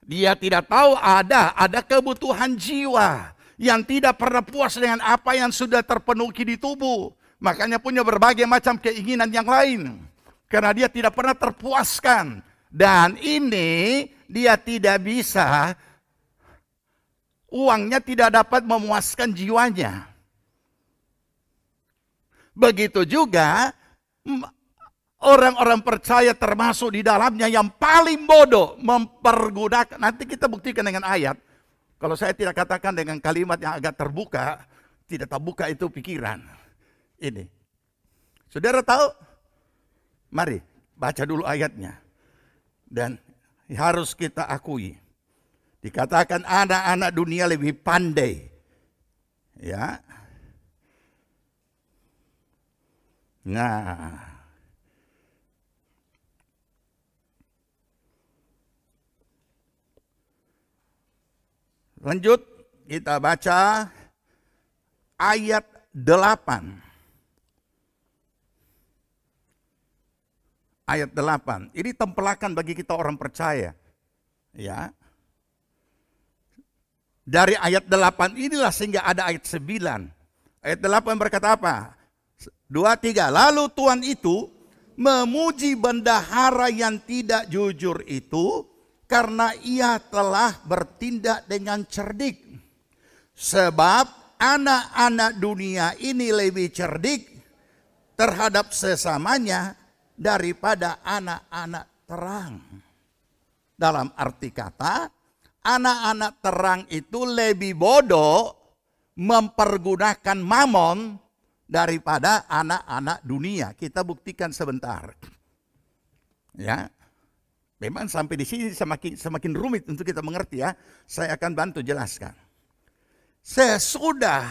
Dia tidak tahu ada kebutuhan jiwa yang tidak pernah puas dengan apa yang sudah terpenuhi di tubuh. Makanya punya berbagai macam keinginan yang lain. Karena dia tidak pernah terpuaskan. Dan ini dia tidak bisa, uangnya tidak dapat memuaskan jiwanya. Begitu juga orang-orang percaya termasuk di dalamnya yang paling bodoh mempergunakan. Nanti kita buktikan dengan ayat. Kalau saya tidak katakan dengan kalimat yang agak terbuka, tidak terbuka itu pikiran. Ini. Saudara tahu? Mari baca dulu ayatnya. Dan harus kita akui. Dikatakan anak-anak dunia lebih pandai. Ya. Nah. Lanjut kita baca ayat 8. Ayat 8. Ini tempelakan bagi kita orang percaya. Ya. Dari ayat 8 inilah sehingga ada ayat 9. Ayat 8 berkata apa? 2, 3. Lalu Tuhan itu memuji bendahara yang tidak jujur itu karena ia telah bertindak dengan cerdik. Sebab anak-anak dunia ini lebih cerdik terhadap sesamanya daripada anak-anak terang. Dalam arti kata, anak-anak terang itu lebih bodoh mempergunakan mamon daripada anak-anak dunia. Kita buktikan sebentar. Ya. Memang sampai di sini semakin rumit untuk kita mengerti ya. Saya akan bantu jelaskan. Sesudah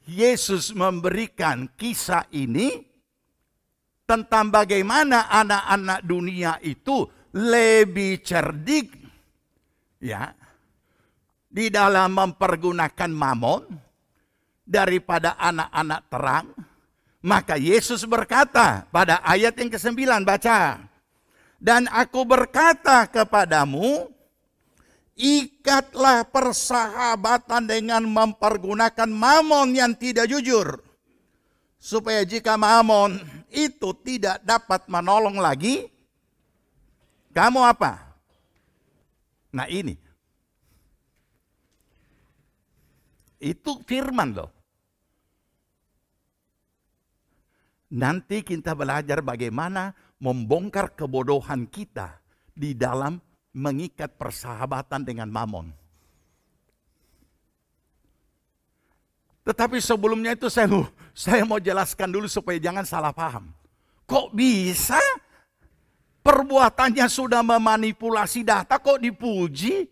Yesus memberikan kisah ini tentang bagaimana anak-anak dunia itu lebih cerdik ya di dalam mempergunakan mamon daripada anak-anak terang, maka Yesus berkata pada ayat yang ke-9, baca. Dan aku berkata kepadamu, ikatlah persahabatan dengan mempergunakan mamon yang tidak jujur. Supaya jika mamon itu tidak dapat menolong lagi, kamu apa? Nah ini. Itu firman loh. Nanti kita belajar bagaimana membongkar kebodohan kita di dalam mengikat persahabatan dengan mamon. Tetapi sebelumnya itu saya mau jelaskan dulu supaya jangan salah paham. Kok bisa perbuatannya sudah memanipulasi data kok dipuji?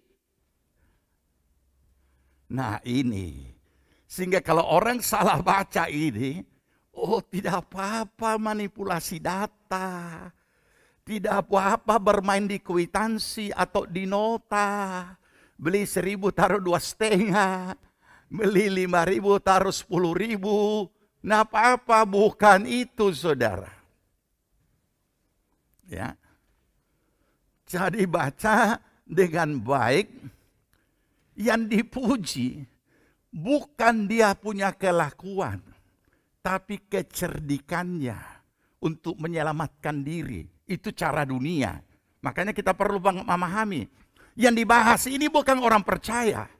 Nah ini, sehingga kalau orang salah baca ini, oh tidak apa-apa manipulasi data. Tidak apa-apa bermain di kwitansi atau di nota. Beli 1.000 taruh 2,5. Beli 5.000 taruh 10.000. Nah apa-apa bukan itu saudara. Ya. Jadi baca dengan baik. Yang dipuji bukan dia punya kelakuan. Tapi kecerdikannya untuk menyelamatkan diri. Itu cara dunia. Makanya kita perlu memahami. Yang dibahas ini bukan orang percaya.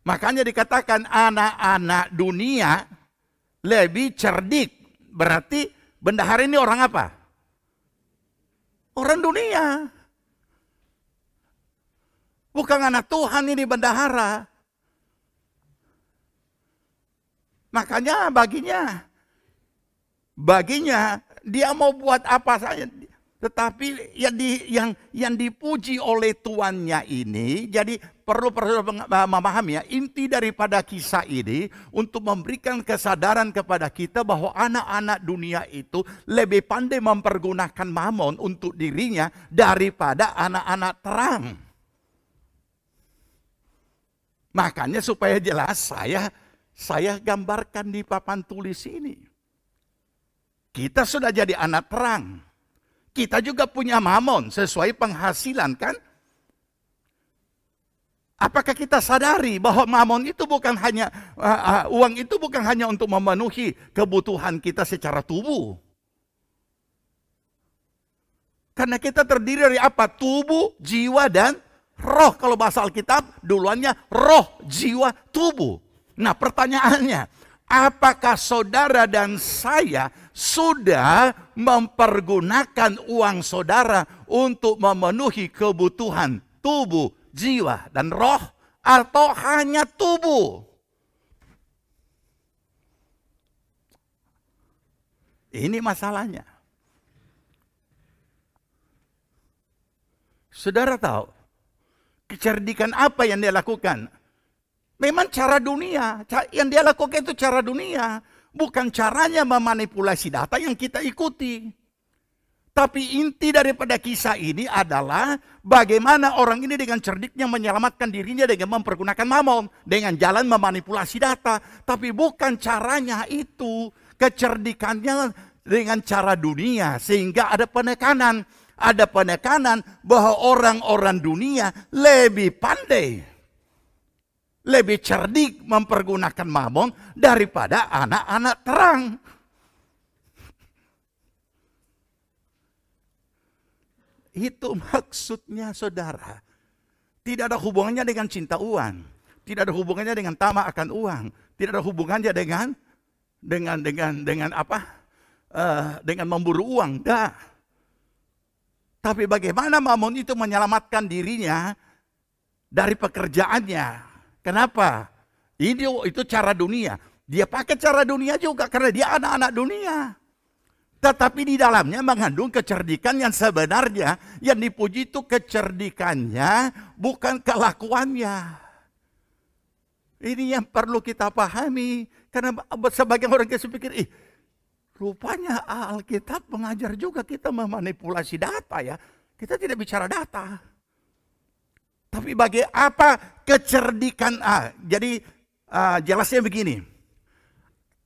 Makanya dikatakan anak-anak dunia lebih cerdik. Berarti bendahara ini orang apa? Orang dunia. Bukan anak Tuhan ini bendahara. Makanya baginya dia mau buat apa saja. Tetapi yang dipuji oleh tuannya ini, jadi perlu memahami ya, inti daripada kisah ini untuk memberikan kesadaran kepada kita bahwa anak-anak dunia itu lebih pandai mempergunakan mamon untuk dirinya daripada anak-anak terang. Makanya supaya jelas saya gambarkan di papan tulis ini. Kita sudah jadi anak terang. Kita juga punya mamon sesuai penghasilan kan? Apakah kita sadari bahwa mamon itu bukan hanya, uang itu bukan hanya untuk memenuhi kebutuhan kita secara tubuh. Karena kita terdiri dari apa? Tubuh, jiwa, dan roh. Kalau bahasa Alkitab, duluannya roh, jiwa, tubuh. Nah pertanyaannya, apakah saudara dan saya sudah mempergunakan uang saudara untuk memenuhi kebutuhan tubuh, jiwa, dan roh? Atau hanya tubuh? Ini masalahnya. Saudara tahu, kecerdikan apa yang dia lakukan? Memang cara dunia, yang dia lakukan itu cara dunia. Bukan caranya memanipulasi data yang kita ikuti. Tapi inti daripada kisah ini adalah bagaimana orang ini dengan cerdiknya menyelamatkan dirinya dengan mempergunakan mamon. Dengan jalan memanipulasi data. Tapi bukan caranya itu. Kecerdikannya dengan cara dunia. Sehingga ada penekanan. Ada penekanan bahwa orang-orang dunia lebih pandai, lebih cerdik mempergunakan mamon daripada anak-anak terang. Itu maksudnya saudara. Tidak ada hubungannya dengan cinta uang. Tidak ada hubungannya dengan tamak akan uang. Tidak ada hubungannya dengan apa? Dengan memburu uang. Dah. Tapi bagaimana mamon itu menyelamatkan dirinya dari pekerjaannya? Kenapa? Itu cara dunia. Dia pakai cara dunia juga karena dia anak-anak dunia. Tetapi di dalamnya mengandung kecerdikan yang sebenarnya. Yang dipuji itu kecerdikannya, bukan kelakuannya. Ini yang perlu kita pahami. Karena sebagian orang kita pikir, rupanya Alkitab mengajar juga kita memanipulasi data ya. Kita tidak bicara data. Tapi bagi apa kecerdikan? Jadi jelasnya begini.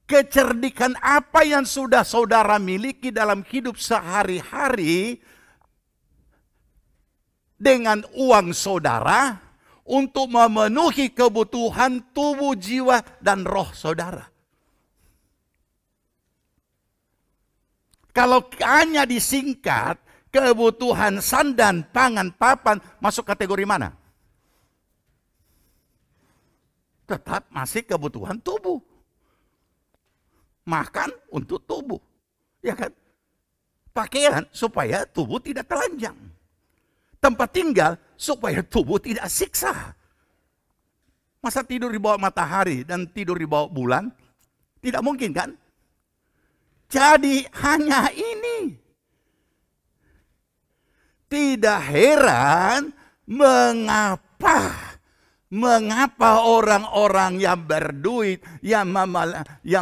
Kecerdikan apa yang sudah saudara miliki dalam hidup sehari-hari dengan uang saudara untuk memenuhi kebutuhan tubuh, jiwa, dan roh saudara. Kalau hanya disingkat kebutuhan sandan, pangan, papan, masuk kategori mana? Tetap masih kebutuhan tubuh. Makan untuk tubuh. Ya kan? Pakaian supaya tubuh tidak telanjang. Tempat tinggal supaya tubuh tidak siksa. Masa tidur di bawah matahari dan tidur di bawah bulan? Tidak mungkin kan? Jadi hanya ini. Tidak heran mengapa orang-orang yang berduit, yang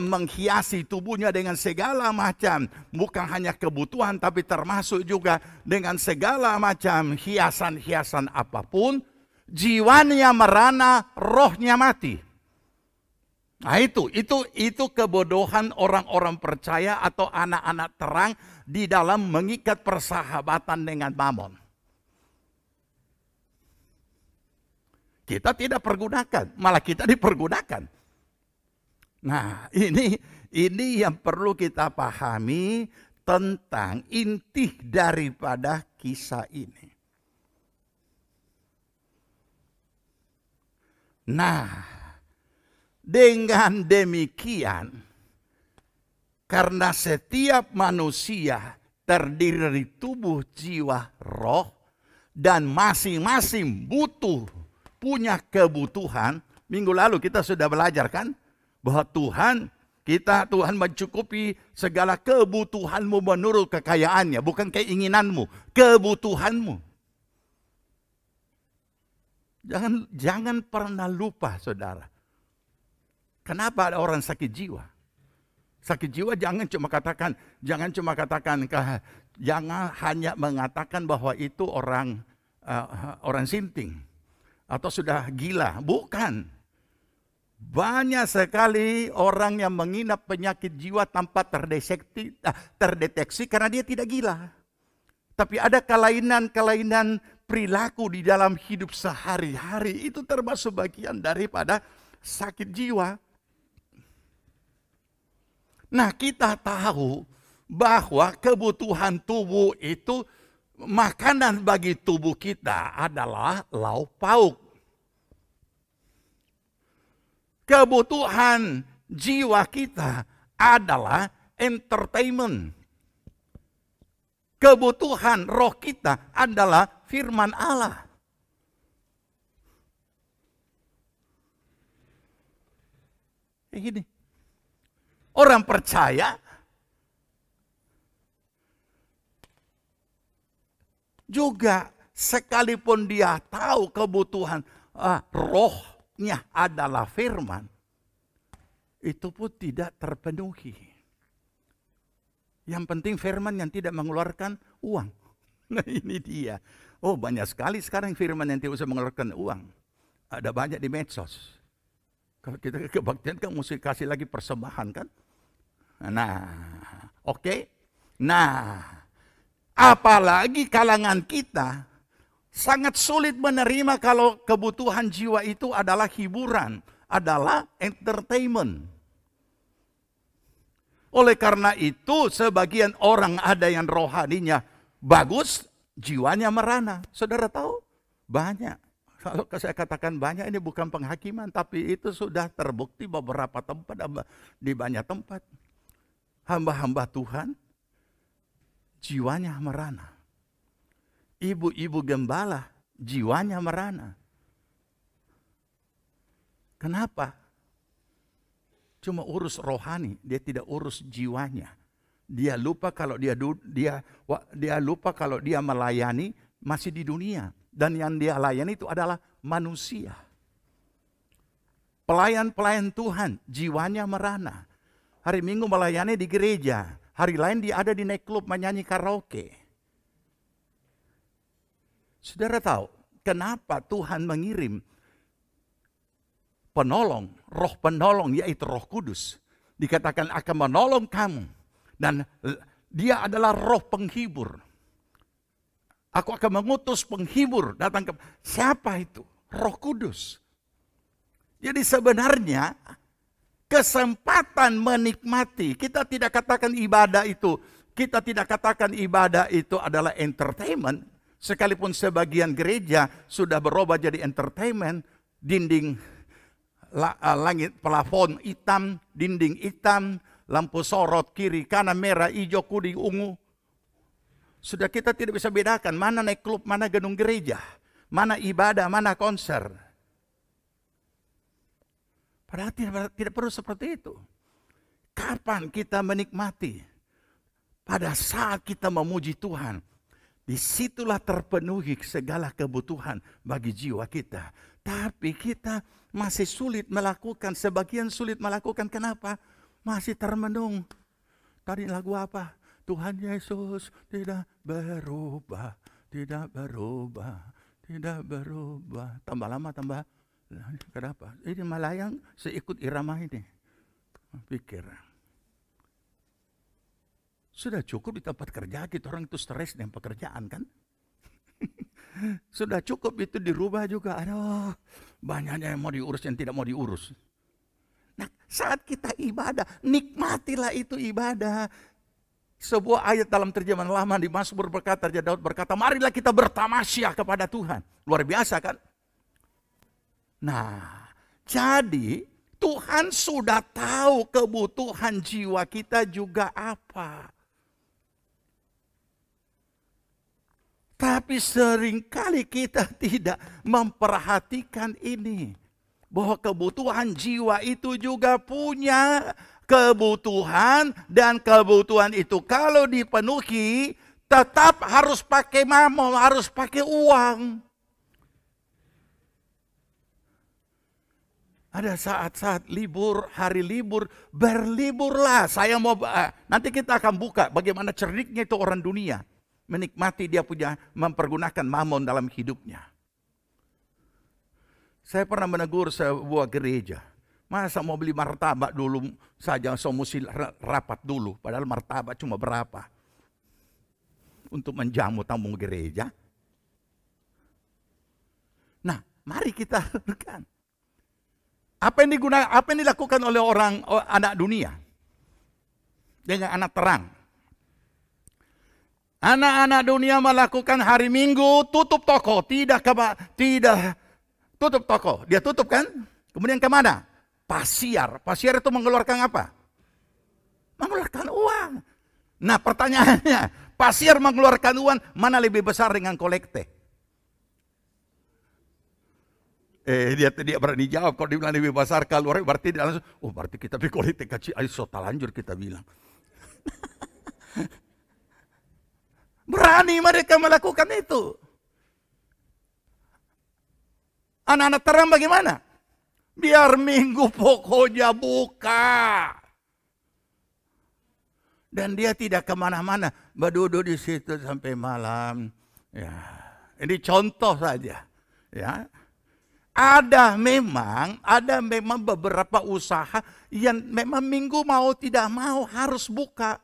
menghiasi tubuhnya dengan segala macam. Bukan hanya kebutuhan tapi termasuk juga dengan segala macam hiasan-hiasan apapun. Jiwanya merana, rohnya mati. Nah itu kebodohan orang-orang percaya atau anak-anak terang di dalam mengikat persahabatan dengan mamon. Kita tidak pergunakan, malah kita dipergunakan. Nah ini yang perlu kita pahami tentang inti daripada kisah ini. Nah, dengan demikian, karena setiap manusia terdiri dari tubuh, jiwa, roh, dan masing-masing punya kebutuhan. Minggu lalu kita sudah belajar kan, bahwa Tuhan mencukupi segala kebutuhanmu menurut kekayaannya, bukan keinginanmu, kebutuhanmu. Jangan pernah lupa saudara. Kenapa ada orang sakit jiwa? Sakit jiwa jangan hanya mengatakan bahwa itu orang sinting atau sudah gila. Bukan. Banyak sekali orang yang menginap penyakit jiwa tanpa terdeteksi karena dia tidak gila. Tapi ada kelainan perilaku di dalam hidup sehari-hari. Itu termasuk bagian daripada sakit jiwa. Nah, kita tahu bahwa kebutuhan tubuh itu makanan bagi tubuh kita adalah lauk pauk. Kebutuhan jiwa kita adalah entertainment. Kebutuhan roh kita adalah firman Allah. Ini orang percaya juga sekalipun dia tahu kebutuhan rohnya adalah firman, itu pun tidak terpenuhi. Yang penting firman yang tidak mengeluarkan uang. Nah ini dia. Oh banyak sekali sekarang firman yang tidak usah mengeluarkan uang. Ada banyak di medsos. Kalau kita kebaktian kan mesti kasih lagi persembahan kan. Nah oke. Nah apalagi kalangan kita sangat sulit menerima kalau kebutuhan jiwa itu adalah hiburan, adalah entertainment. Oleh karena itu sebagian orang ada yang rohaninya bagus, jiwanya merana. Saudara tahu? Banyak. Kalau saya katakan banyak ini bukan penghakiman, tapi itu sudah terbukti beberapa tempat, di banyak tempat. Hamba-hamba Tuhan jiwanya merana. Ibu-ibu gembala jiwanya merana. Kenapa? Cuma urus rohani, dia tidak urus jiwanya. Dia lupa kalau dia lupa kalau dia melayani masih di dunia, dan yang dia layani itu adalah manusia. Pelayan-pelayan Tuhan jiwanya merana. Hari Minggu melayani di gereja, hari lain dia ada di night club menyanyi karaoke. Saudara tahu kenapa Tuhan mengirim penolong, roh penolong yaitu Roh Kudus. Dikatakan akan menolong kamu. Dan dia adalah roh penghibur. Aku akan mengutus penghibur datang ke... Siapa itu? Roh Kudus. Jadi sebenarnya kesempatan menikmati, kita tidak katakan ibadah itu adalah entertainment. Sekalipun sebagian gereja sudah berubah jadi entertainment, dinding langit plafon hitam, dinding hitam, lampu sorot kiri kanan merah hijau kuning ungu. Sudah kita tidak bisa bedakan mana naik klub, mana gedung gereja, mana ibadah, mana konser. Padahal tidak perlu seperti itu. Kapan kita menikmati? Pada saat kita memuji Tuhan. Disitulah terpenuhi segala kebutuhan bagi jiwa kita. Tapi kita masih sulit melakukan, sebagian sulit melakukan. Kenapa? Masih termenung. Tadi lagu apa? Tuhan Yesus tidak berubah, tidak berubah, tidak berubah. Tambah lama tambah. Kenapa? Ini melayang seikut irama ini. Pikir. Sudah cukup di tempat kerja kita orang itu stres dengan pekerjaan kan. Sudah cukup itu dirubah juga. Aduh, banyaknya yang mau diurus yang tidak mau diurus. Nah, saat kita ibadah, nikmatilah itu ibadah. Sebuah ayat dalam terjemahan lama di Mazmur berkata, Raja Daud berkata, marilah kita bertamasya kepada Tuhan. Luar biasa kan? Nah, jadi Tuhan sudah tahu kebutuhan jiwa kita juga apa. Tapi seringkali kita tidak memperhatikan ini. Bahwa kebutuhan jiwa itu juga punya kebutuhan. Dan kebutuhan itu kalau dipenuhi tetap harus pakai mamon, harus pakai uang. Ada saat-saat libur, hari libur, berliburlah. Saya mau, nanti kita akan buka bagaimana cerdiknya itu orang dunia. Menikmati dia punya, mempergunakan mamon dalam hidupnya. Saya pernah menegur sebuah gereja. Masa mau beli martabak dulu saja, so mesti rapat dulu. Padahal martabak cuma berapa? Untuk menjamu tamu gereja. Nah, mari kita lakukan. Apa yang dilakukan oleh anak dunia? Dengan anak terang. Anak-anak dunia melakukan hari Minggu, tutup toko. Tidak tutup toko. Dia tutup kan? Kemudian kemana? Pasiar. Pasiar itu mengeluarkan apa? Mengeluarkan uang. Nah pertanyaannya, pasiar mengeluarkan uang, mana lebih besar dengan kolekte? Dia tidak berani jawab. Kalau dibilang lebih besar keluar, berarti dia langsung, oh berarti kita kolekte kecil, ayo sotalanjur kita bilang. Berani mereka melakukan itu. Anak-anak terang bagaimana? Biar Minggu pokoknya buka. Dan dia tidak kemana-mana, berduduk di situ sampai malam. Ya, ini contoh saja. Ya, ada memang beberapa usaha yang memang Minggu mau tidak mau harus buka.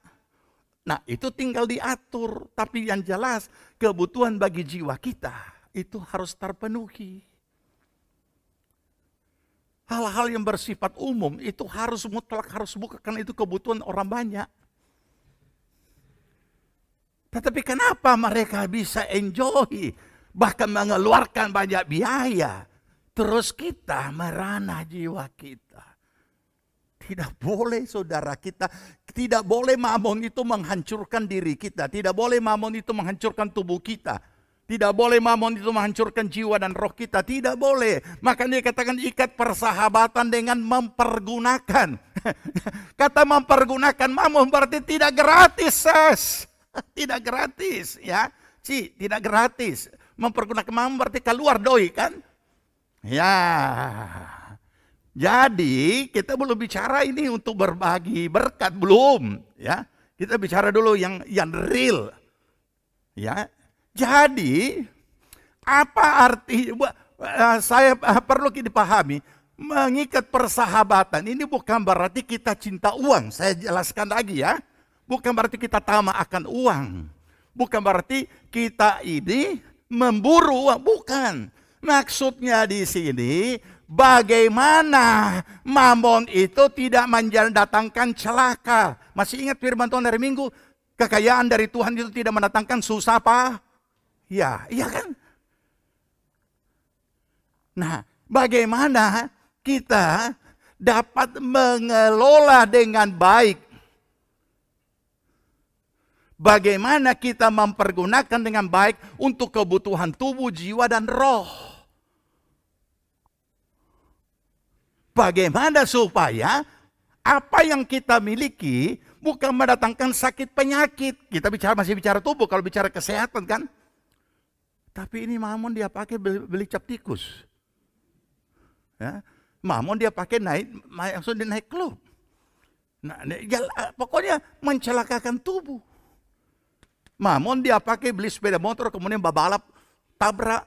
Nah itu tinggal diatur, tapi yang jelas kebutuhan bagi jiwa kita itu harus terpenuhi. Hal-hal yang bersifat umum itu harus mutlak harus buka, karena itu kebutuhan orang banyak. Tetapi kenapa mereka bisa enjoy, bahkan mengeluarkan banyak biaya, terus kita merana jiwa kita? Tidak boleh saudara kita, tidak boleh mamon itu menghancurkan diri kita. Tidak boleh mamon itu menghancurkan tubuh kita. Tidak boleh mamon itu menghancurkan jiwa dan roh kita. Tidak boleh. Makanya dikatakan ikat persahabatan dengan mempergunakan. Kata mempergunakan mamon berarti tidak gratis, ses. Tidak gratis ya. Tidak gratis. Mempergunakan mamon berarti keluar doi kan. Ya. Jadi kita belum bicara ini untuk berbagi berkat, belum ya. Kita bicara dulu yang real. Ya. Jadi apa arti saya perlu kita pahami, mengikat persahabatan ini bukan berarti kita cinta uang. Saya jelaskan lagi ya. Bukan berarti kita tamak akan uang. Bukan berarti kita ini memburu uang, bukan. Maksudnya di sini bagaimana mamon itu tidak mendatangkan celaka. Masih ingat firman Tuhan dari Minggu? Kekayaan dari Tuhan itu tidak mendatangkan susah apa? Ya, iya kan? Nah, bagaimana kita dapat mengelola dengan baik? Bagaimana kita mempergunakan dengan baik untuk kebutuhan tubuh, jiwa, dan roh? Bagaimana supaya apa yang kita miliki bukan mendatangkan sakit penyakit. Kita masih bicara tubuh, kalau bicara kesehatan kan. Tapi ini mamon dia pakai beli cap tikus. Ya, mamon dia pakai langsung naik klub. Nah, ya, pokoknya mencelakakan tubuh. Mamon dia pakai beli sepeda motor kemudian balap tabrak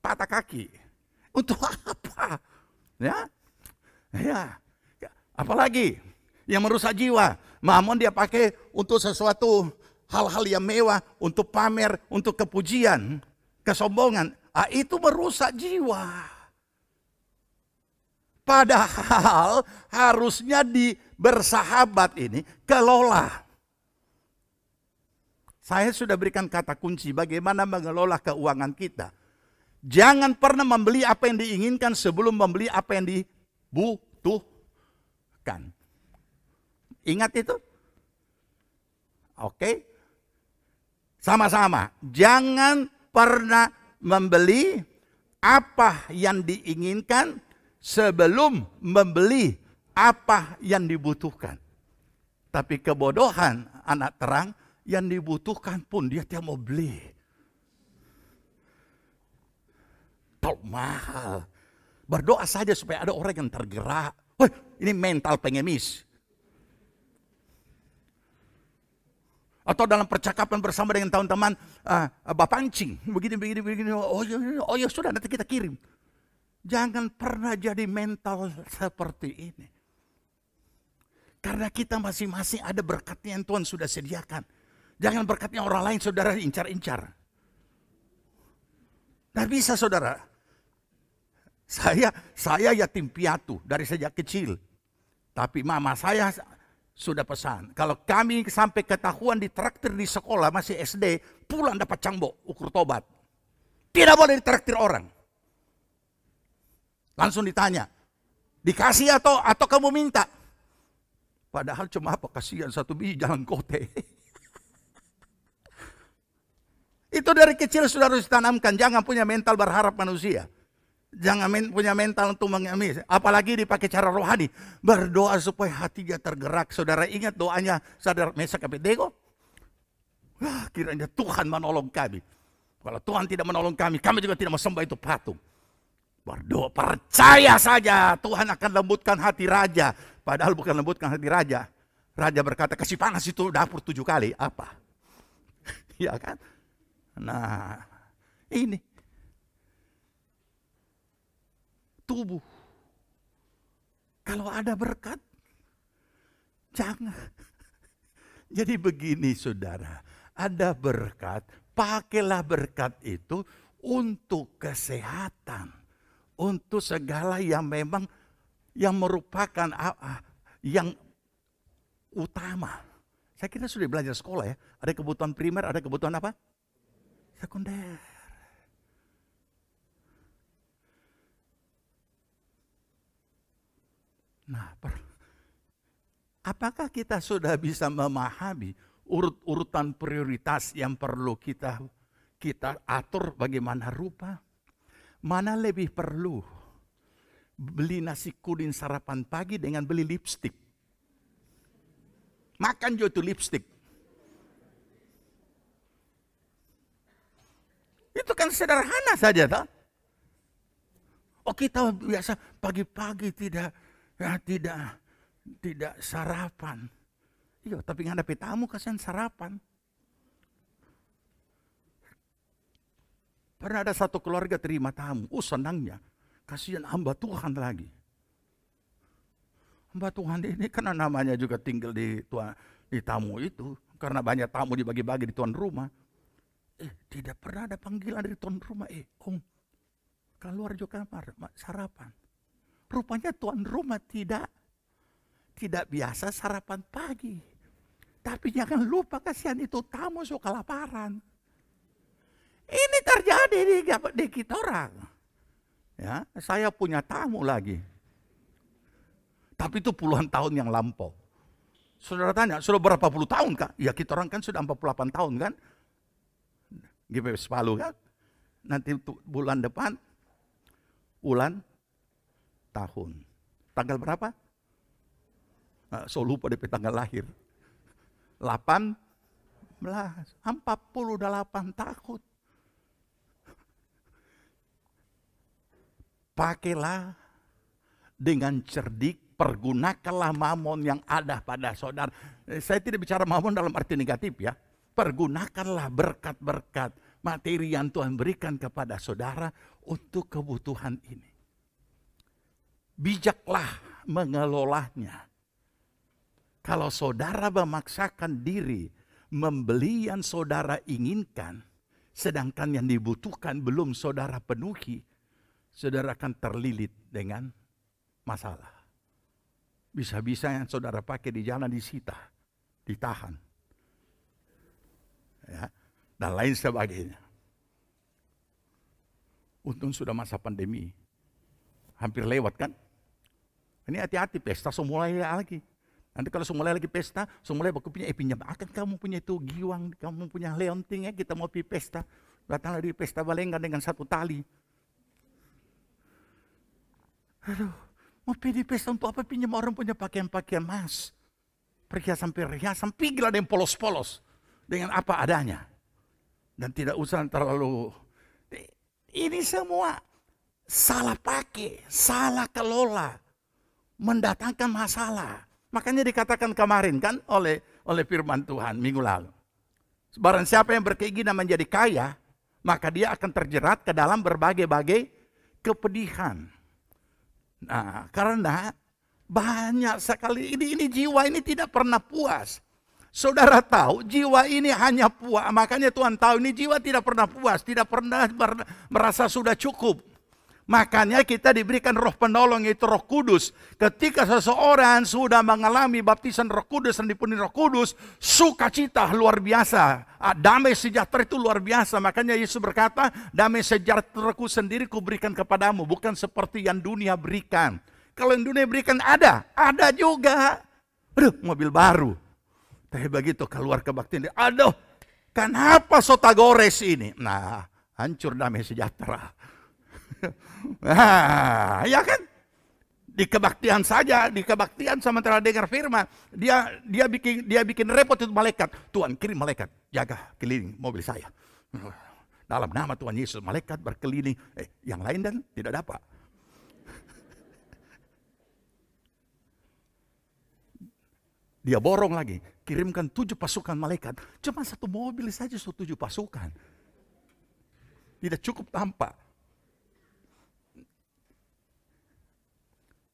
patah kaki. Untuk apa? Ya. Ya, apalagi yang merusak jiwa. Mamon dia pakai untuk sesuatu hal-hal yang mewah, untuk pamer, untuk kepujian, kesombongan. Itu merusak jiwa. Padahal harusnya di bersahabat ini kelola. Saya sudah berikan kata kunci bagaimana mengelola keuangan kita. Jangan pernah membeli apa yang diinginkan sebelum membeli apa yang dibutuhkan. Ingat itu? Oke? Sama-sama. Jangan pernah membeli apa yang diinginkan sebelum membeli apa yang dibutuhkan. Tapi kebodohan anak terang, yang dibutuhkan pun dia tidak mau beli. Terlalu mahal. Berdoa saja supaya ada orang yang tergerak. Wah, ini mental pengemis. Atau dalam percakapan bersama dengan teman-teman, Bapak Ancing, begini. Oh ya sudah, nanti kita kirim. Jangan pernah jadi mental seperti ini. Karena kita masing-masing ada berkatnya yang Tuhan sudah sediakan. Jangan berkatnya orang lain saudara incar-incar. Tidak bisa saudara. Saya yatim piatu dari sejak kecil. Tapi mama saya sudah pesan. Kalau kami sampai ketahuan ditraktir di sekolah masih SD, pulang dapat cambok, ukur tobat. Tidak boleh ditraktir orang. Langsung ditanya, dikasih atau kamu minta? Padahal cuma apa, kasihan 1 biji jalan kote. Itu dari kecil sudah harus ditanamkan, jangan punya mental berharap manusia. Jangan punya mental untuk mengemis. Apalagi dipakai cara rohani. Berdoa supaya hatinya tergerak. Saudara ingat doanya Sadar Mesak Abednego? Kiranya Tuhan menolong kami. Kalau Tuhan tidak menolong kami, kami juga tidak mau sembah itu patung. Berdoa, percaya saja Tuhan akan lembutkan hati raja. Padahal bukan lembutkan hati raja. Raja berkata, kasih panas itu dapur 7 kali. Apa? Ya kan? Nah, ini. Tubuh. Kalau ada berkat, jangan. Jadi begini saudara, ada berkat, pakailah berkat itu untuk kesehatan. Untuk segala yang memang, yang merupakan yang utama. Saya kira sudah belajar sekolah ya, ada kebutuhan primer, ada kebutuhan apa? Sekunder. Nah, apakah kita sudah bisa memahami urutan prioritas yang perlu kita atur bagaimana rupa? Mana lebih perlu beli nasi kuning sarapan pagi dengan beli lipstik? Makan juga itu lipstik. Itu kan sederhana saja, toh? Oh, kita biasa pagi-pagi tidak sarapan. Iya, tapi ngadapi tamu kasihan sarapan. Pernah ada satu keluarga terima tamu. Senangnya. Kasihan hamba Tuhan lagi. Hamba Tuhan ini karena namanya juga tinggal di tamu itu. Karena banyak tamu dibagi-bagi di tuan rumah. Tidak pernah ada panggilan dari tuan rumah. Om, keluar juga kamar, sarapan. Rupanya tuan rumah tidak biasa sarapan pagi. Tapi jangan lupa kasihan itu tamu suka kelaparan. Ini terjadi di kita orang. Ya, saya punya tamu lagi. Tapi itu puluhan tahun yang lampau. Saudara tanya, sudah berapa puluh tahun kak? Ya kita orang kan sudah 48 tahun kan? GPPS Palu kan? Nanti bulan depan, ulang tahun. Tanggal berapa? So lupa DP tanggal lahir. 48 tahun. Pakailah dengan cerdik, pergunakanlah mamon yang ada pada saudara. Saya tidak bicara mamon dalam arti negatif ya. Pergunakanlah berkat-berkat materi yang Tuhan berikan kepada saudara untuk kebutuhan ini. Bijaklah mengelolanya. Kalau saudara memaksakan diri membeli yang saudara inginkan, sedangkan yang dibutuhkan belum saudara penuhi, saudara akan terlilit dengan masalah. Bisa-bisa yang saudara pakai di jalan disita, ditahan. Ya, dan lain sebagainya. Untung sudah masa pandemi. Hampir lewat kan? Ini hati-hati, pesta semula lagi. Nanti kalau semula lagi pesta, semula aku punya pinjam. Akan kamu punya itu giwang, kamu punya leonting ya, kita mau pergi pesta. Datanglah di pesta Balengan dengan 1 tali. Aduh, mau pergi pesta untuk apa pinjam orang punya pakaian-pakaian emas. Perhiasan-perhiasan, pergilah dengan polos-polos. Dengan apa adanya. Dan tidak usah terlalu. Ini semua salah pakai, salah kelola. Mendatangkan masalah. Makanya dikatakan kemarin kan oleh firman Tuhan minggu lalu. Barang siapa yang berkeinginan menjadi kaya, maka dia akan terjerat ke dalam berbagai-bagai kepedihan. Nah, karena banyak sekali ini jiwa ini tidak pernah puas. Saudara tahu jiwa ini hanya puas. Makanya Tuhan tahu ini jiwa tidak pernah puas, tidak pernah merasa sudah cukup. Makanya kita diberikan roh penolong, yaitu Roh Kudus. Ketika seseorang sudah mengalami baptisan Roh Kudus dan dipenuhi Roh Kudus, sukacita luar biasa. Damai sejahtera itu luar biasa. Makanya Yesus berkata, damai sejahteraku sendiri kuberikan kepadamu, bukan seperti yang dunia berikan. Kalau yang dunia berikan ada juga. Aduh, mobil baru. Tapi begitu keluar kebaktian, aduh, kenapa Sotagores ini? Nah, hancur damai sejahtera. Nah, ya kan? Di kebaktian saja, di kebaktian sementara dengar firman, dia bikin repot itu malaikat. Tuhan kirim malaikat, jaga keliling mobil saya. Dalam nama Tuhan Yesus, malaikat berkeliling. Yang lain dan tidak dapat. Dia borong lagi, kirimkan 7 pasukan malaikat. Cuma 1 mobil saja 7 pasukan. Tidak cukup tampak.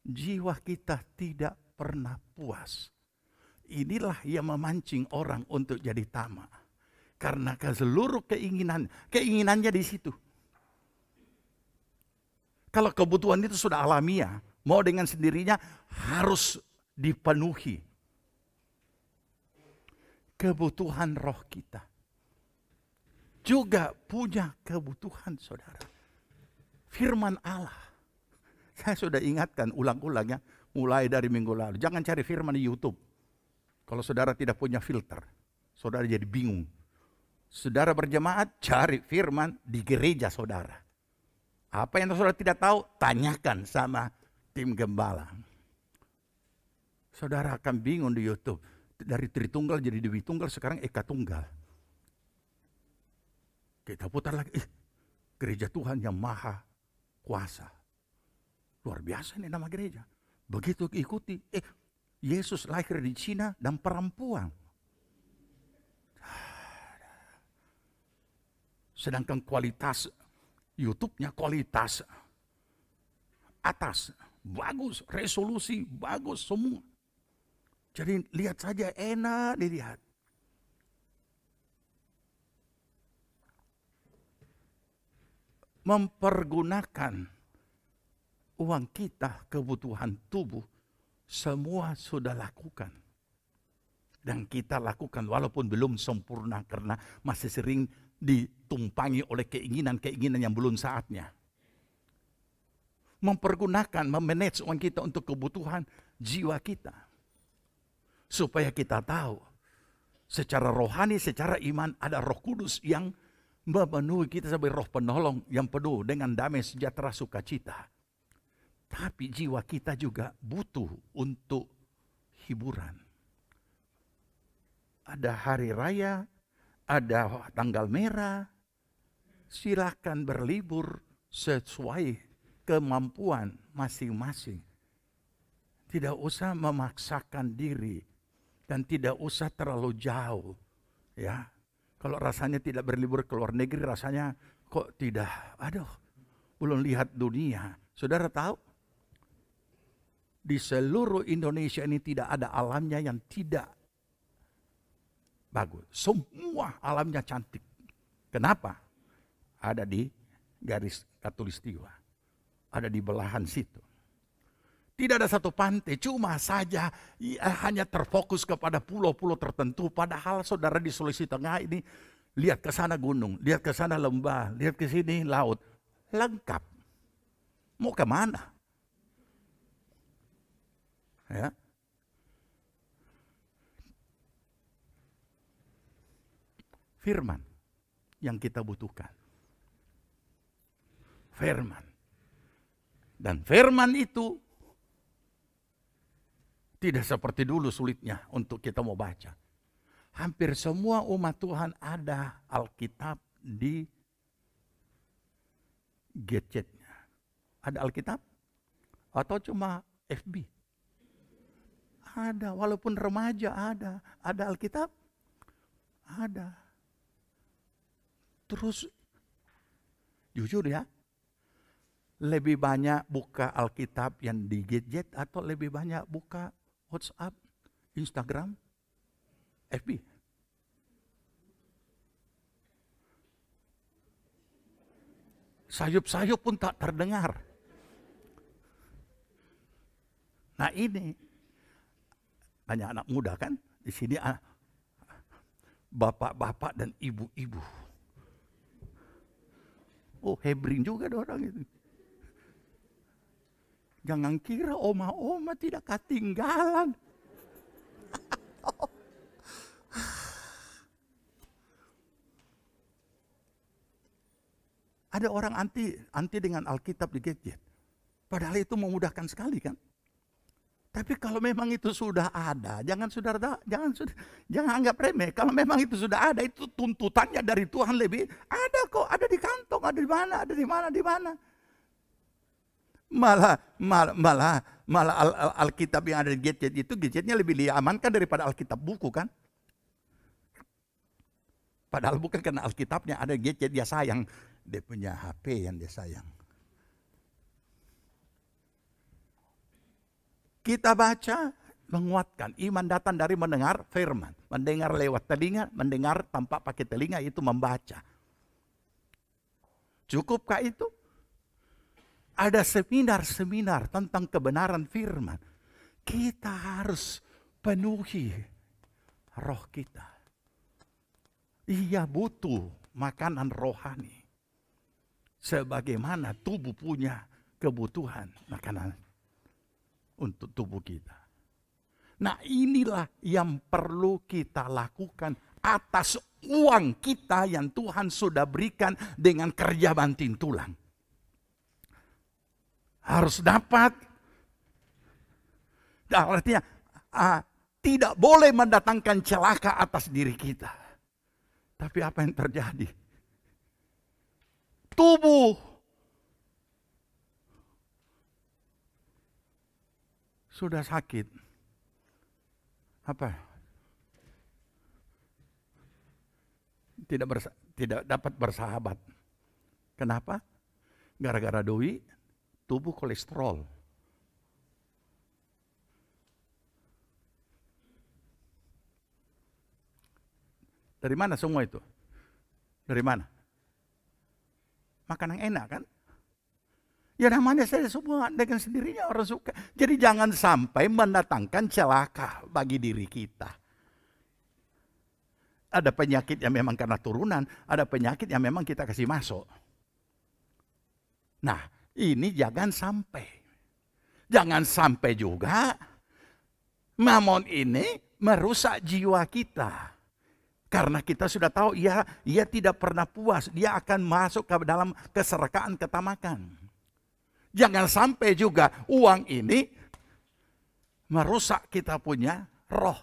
Jiwa kita tidak pernah puas. Inilah yang memancing orang untuk jadi tamak. Karena seluruh keinginannya di situ. Kalau kebutuhan itu sudah alamiah, mau dengan sendirinya harus dipenuhi. Kebutuhan roh kita juga punya kebutuhan, saudara. Firman Allah. Saya sudah ingatkan ulang-ulang ya, mulai dari minggu lalu. Jangan cari firman di YouTube. Kalau saudara tidak punya filter, saudara jadi bingung. Saudara berjemaat, cari firman di gereja saudara. Apa yang saudara tidak tahu, tanyakan sama tim gembala. Saudara akan bingung di YouTube. Dari Tritunggal jadi Dewi Tunggal, sekarang Eka Tunggal. Kita putar lagi, gereja Tuhan yang maha kuasa. Luar biasa nih nama gereja. Begitu ikuti, Yesus lahir di Cina dan perempuan. Sedangkan kualitas YouTube-nya kualitas atas, bagus, resolusi bagus semua. Jadi lihat saja enak dilihat. Mempergunakan uang kita, kebutuhan tubuh, semua sudah lakukan. Dan kita lakukan walaupun belum sempurna karena masih sering ditumpangi oleh keinginan-keinginan yang belum saatnya. Mempergunakan, memanage uang kita untuk kebutuhan jiwa kita. Supaya kita tahu secara rohani, secara iman ada Roh Kudus yang memenuhi kita sebagai roh penolong yang penuh dengan damai sejahtera sukacita. Tapi jiwa kita juga butuh untuk hiburan. Ada hari raya, ada tanggal merah. Silakan berlibur sesuai kemampuan masing-masing. Tidak usah memaksakan diri dan tidak usah terlalu jauh. Ya, kalau rasanya tidak berlibur ke luar negeri, rasanya kok tidak, belum lihat dunia. Saudara tahu? Di seluruh Indonesia ini tidak ada alamnya yang tidak bagus. Semua alamnya cantik. Kenapa? Ada di garis khatulistiwa. Ada di belahan situ. Tidak ada satu pantai, cuma saja hanya terfokus kepada pulau-pulau tertentu. Padahal saudara di Sulawesi Tengah ini, lihat ke sana gunung, lihat ke sana lembah, lihat ke sini laut. Lengkap. Mau kemana? Ya. Firman yang kita butuhkan. Firman. Dan firman itu tidak seperti dulu sulitnya untuk kita mau baca. Hampir semua umat Tuhan ada Alkitab di gadgetnya. Ada Alkitab? Atau cuma FB? Ada, walaupun remaja ada. Ada Alkitab? Ada. Terus, jujur ya, lebih banyak buka Alkitab yang di gadget atau lebih banyak buka WhatsApp, Instagram, FB? Sayup-sayup pun tak terdengar. Nah ini, banyak anak muda kan, di sini bapak-bapak dan ibu-ibu. Oh, hebring juga ada orang itu. Jangan kira oma-oma tidak ketinggalan. Ada orang anti dengan Alkitab di gadget. Padahal itu memudahkan sekali kan. Tapi kalau memang itu sudah ada, jangan anggap remeh. Kalau memang itu sudah ada, itu tuntutannya dari Tuhan lebih ada kok, ada di kantong, ada di mana. Malah Alkitab yang ada di gadget itu, gadgetnya lebih diamankan daripada Alkitab buku kan. Padahal bukan karena Alkitabnya, ada gadget dia sayang. Dia punya HP yang dia sayang. Kita baca, menguatkan. Iman datang dari mendengar firman. Mendengar lewat telinga, mendengar tanpa pakai telinga, itu membaca. Cukupkah itu? Ada seminar-seminar tentang kebenaran firman. Kita harus penuhi roh kita. Ia butuh makanan rohani. Sebagaimana tubuh punya kebutuhan makanan untuk tubuh kita. Nah inilah yang perlu kita lakukan atas uang kita yang Tuhan sudah berikan dengan kerja banting tulang. Harus dapat. Artinya tidak boleh mendatangkan celaka atas diri kita. Tapi apa yang terjadi? Tubuh sudah sakit. Apa? Tidak dapat bersahabat. Kenapa? Gara-gara doi, tubuh kolesterol. Dari mana semua itu? Dari mana? Makan yang enak kan? Ya namanya saya semua dengan sendirinya orang suka. Jadi jangan sampai mendatangkan celaka bagi diri kita. Ada penyakit yang memang karena turunan, ada penyakit yang memang kita kasih masuk. Nah, ini jangan sampai. Jangan sampai juga mamon ini merusak jiwa kita. Karena kita sudah tahu ia tidak pernah puas. Dia akan masuk ke dalam keserakahan, ketamakan. Jangan sampai juga uang ini merusak kita punya roh.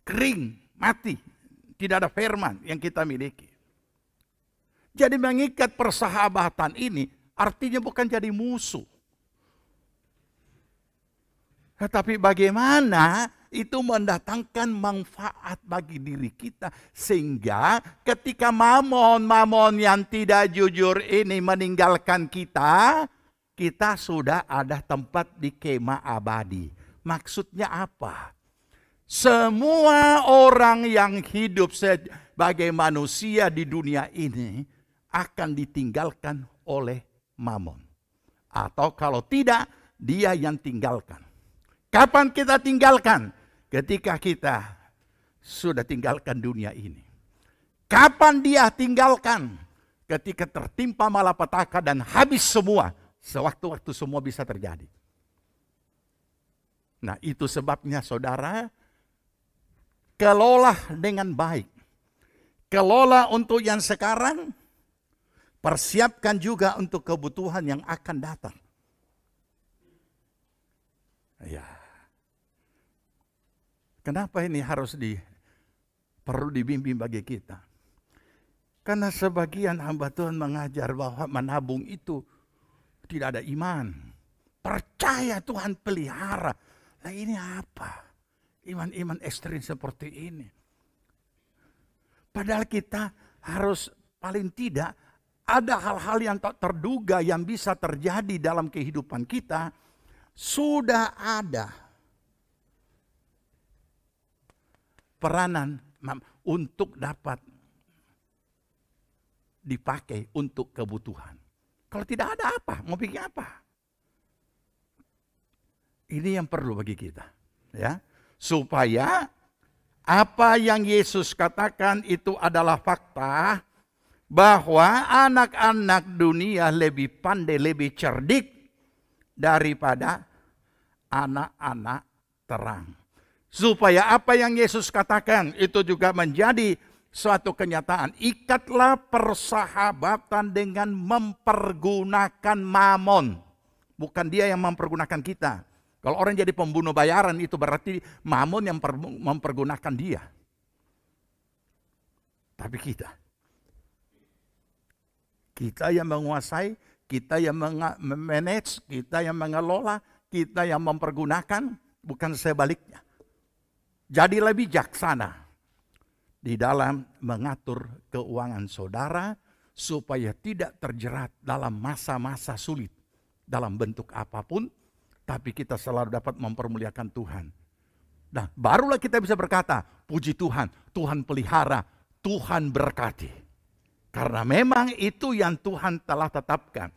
Kering, mati. Tidak ada firman yang kita miliki. Jadi mengikat persahabatan ini artinya bukan jadi musuh. Tetapi bagaimana itu mendatangkan manfaat bagi diri kita. Sehingga ketika mamon yang tidak jujur ini meninggalkan kita, kita sudah ada tempat di kemah abadi. Maksudnya apa? Semua orang yang hidup sebagai manusia di dunia ini akan ditinggalkan oleh mamon. Atau kalau tidak, dia yang tinggalkan. Kapan kita tinggalkan? Ketika kita sudah tinggalkan dunia ini. Kapan dia tinggalkan? Ketika tertimpa malapetaka dan habis semua. Sewaktu-waktu semua bisa terjadi. Nah itu sebabnya saudara, kelola dengan baik. Kelola untuk yang sekarang, persiapkan juga untuk kebutuhan yang akan datang. Ya. Kenapa ini harus perlu dibimbing bagi kita? Karena sebagian hamba Tuhan mengajar bahwa menabung itu tidak ada iman. Percaya Tuhan pelihara. Nah ini apa? Iman-iman ekstrim seperti ini. Padahal kita harus paling tidak ada hal-hal yang tak terduga yang bisa terjadi dalam kehidupan kita. Sudah ada peranan untuk dapat dipakai untuk kebutuhan. Kalau tidak ada apa? Mau bikin apa? Ini yang perlu bagi kita, ya, supaya apa yang Yesus katakan itu adalah fakta, bahwa anak-anak dunia lebih pandai, lebih cerdik daripada anak-anak terang. Supaya apa yang Yesus katakan itu juga menjadi suatu kenyataan. Ikatlah persahabatan dengan mempergunakan mamon. Bukan dia yang mempergunakan kita. Kalau orang jadi pembunuh bayaran itu berarti mamon yang mempergunakan dia. Tapi kita yang menguasai, kita yang memanage, kita yang mengelola, kita yang mempergunakan, bukan sebaliknya. Jadilah bijaksana di dalam mengatur keuangan saudara supaya tidak terjerat dalam masa-masa sulit dalam bentuk apapun. Tapi kita selalu dapat mempermuliakan Tuhan. Nah, barulah kita bisa berkata, puji Tuhan, Tuhan pelihara, Tuhan berkati. Karena memang itu yang Tuhan telah tetapkan.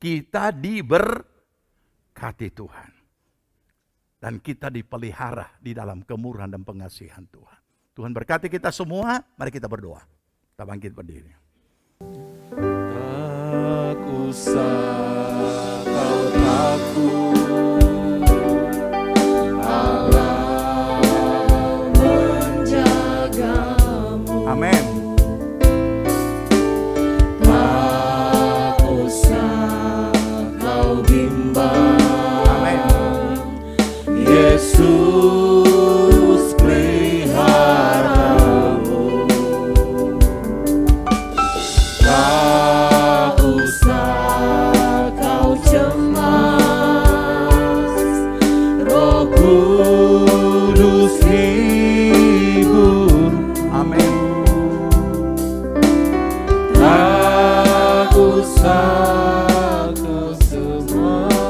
Kita diberkati Tuhan. Dan kita dipelihara di dalam kemurahan dan pengasihan Tuhan. Tuhan berkati kita semua, mari kita berdoa. Kita bangkit berdiri. Tak usah kau takut. Amin. Tak usah kau bimbang. Amin. Yesus peliharamu. Tak usah kau cemas. Roh Kudus hibur. Amin. Tak usah kau cemas.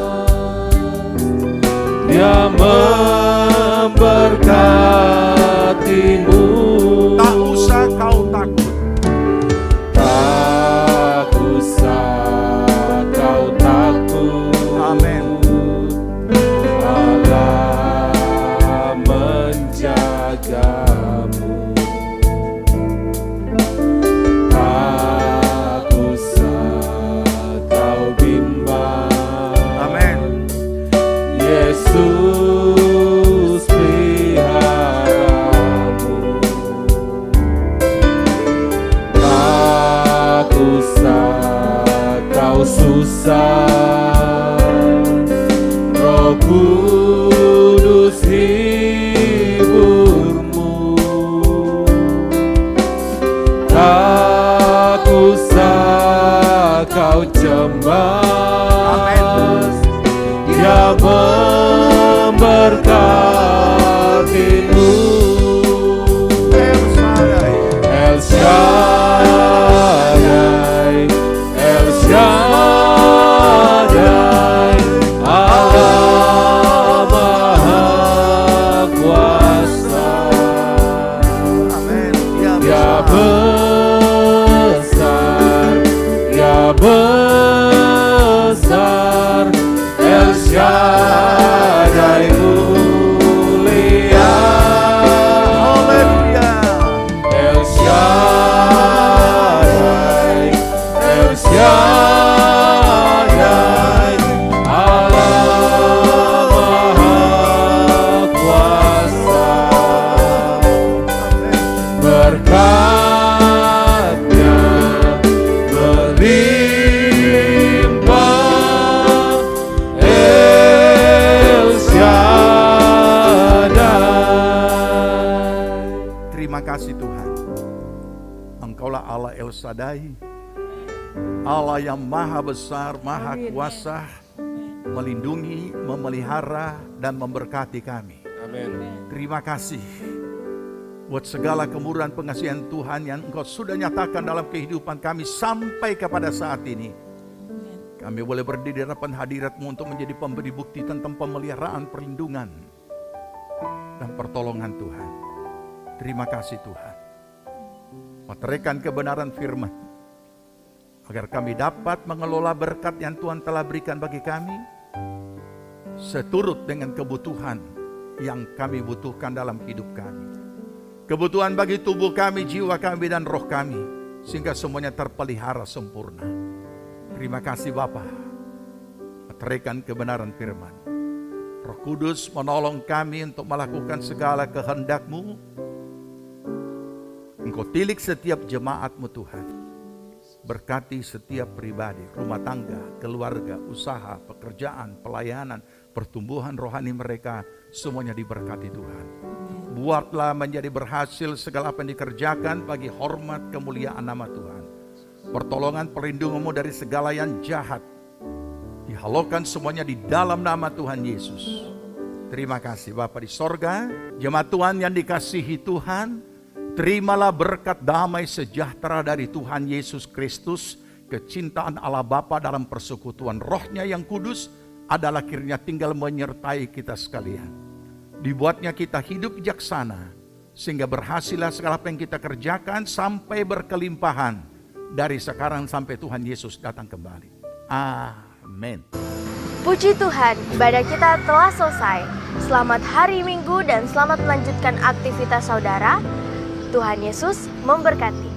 Dia memberkatimu. Tak usah kau takut. Tak usah kau takut. Amin. Allah menjagamu. Tak usah kau bimbang. Amin. Yesus peliharamu. Tak usah kau susah. Roh Kudus hiburmu. Tak usah kau cemas. Dia memberkatimu. El Shaddai, El Shaddai, Allah Maha Kuasa. Amin. Dia besar, Dia besar, El Shaddai mulia. Haleluya. El Shaddai, El Shaddai, Allah Maha Kuasa. Berkat-Nya melimpah. El Shaddai. Terima kasih Tuhan. Engkaulah Allah El Shaddai, Allah yang maha besar, maha kuasa, melindungi, memelihara, dan memberkati kami. Amin. Terima kasih buat segala kemurahan pengasihan Tuhan yang Engkau sudah nyatakan dalam kehidupan kami sampai kepada saat ini. Kami boleh berdiri di hadapan hadirat-Mu untuk menjadi pemberi bukti tentang pemeliharaan, perlindungan, dan pertolongan Tuhan. Terima kasih Tuhan. Meteraikan kebenaran firman. agar kami dapat mengelola berkat yang Tuhan telah berikan bagi kami, seturut dengan kebutuhan yang kami butuhkan dalam hidup kami. Kebutuhan bagi tubuh kami, jiwa kami, dan roh kami, sehingga semuanya terpelihara sempurna. Terima kasih Bapa, meteraikan kebenaran firman. Roh Kudus menolong kami untuk melakukan segala kehendak-Mu. Engkau tilik setiap jemaat-Mu Tuhan. Berkati setiap pribadi, rumah tangga, keluarga, usaha, pekerjaan, pelayanan, pertumbuhan rohani mereka, semuanya diberkati Tuhan. Buatlah menjadi berhasil segala apa yang dikerjakan bagi hormat kemuliaan nama Tuhan. Pertolongan perlindungan-Mu dari segala yang jahat dihalaukan semuanya di dalam nama Tuhan Yesus. Terima kasih Bapa di sorga, jemaat Tuhan yang dikasihi Tuhan, terimalah berkat damai sejahtera dari Tuhan Yesus Kristus, kecintaan Allah Bapa dalam persekutuan Roh-Nya yang kudus adalah akhirnya tinggal menyertai kita sekalian. Dibuatnya kita hidup bijaksana, sehingga berhasillah segala apa yang kita kerjakan sampai berkelimpahan dari sekarang sampai Tuhan Yesus datang kembali. Amin. Puji Tuhan, ibadah kita telah selesai. Selamat hari Minggu dan selamat melanjutkan aktivitas saudara. Tuhan Yesus memberkati.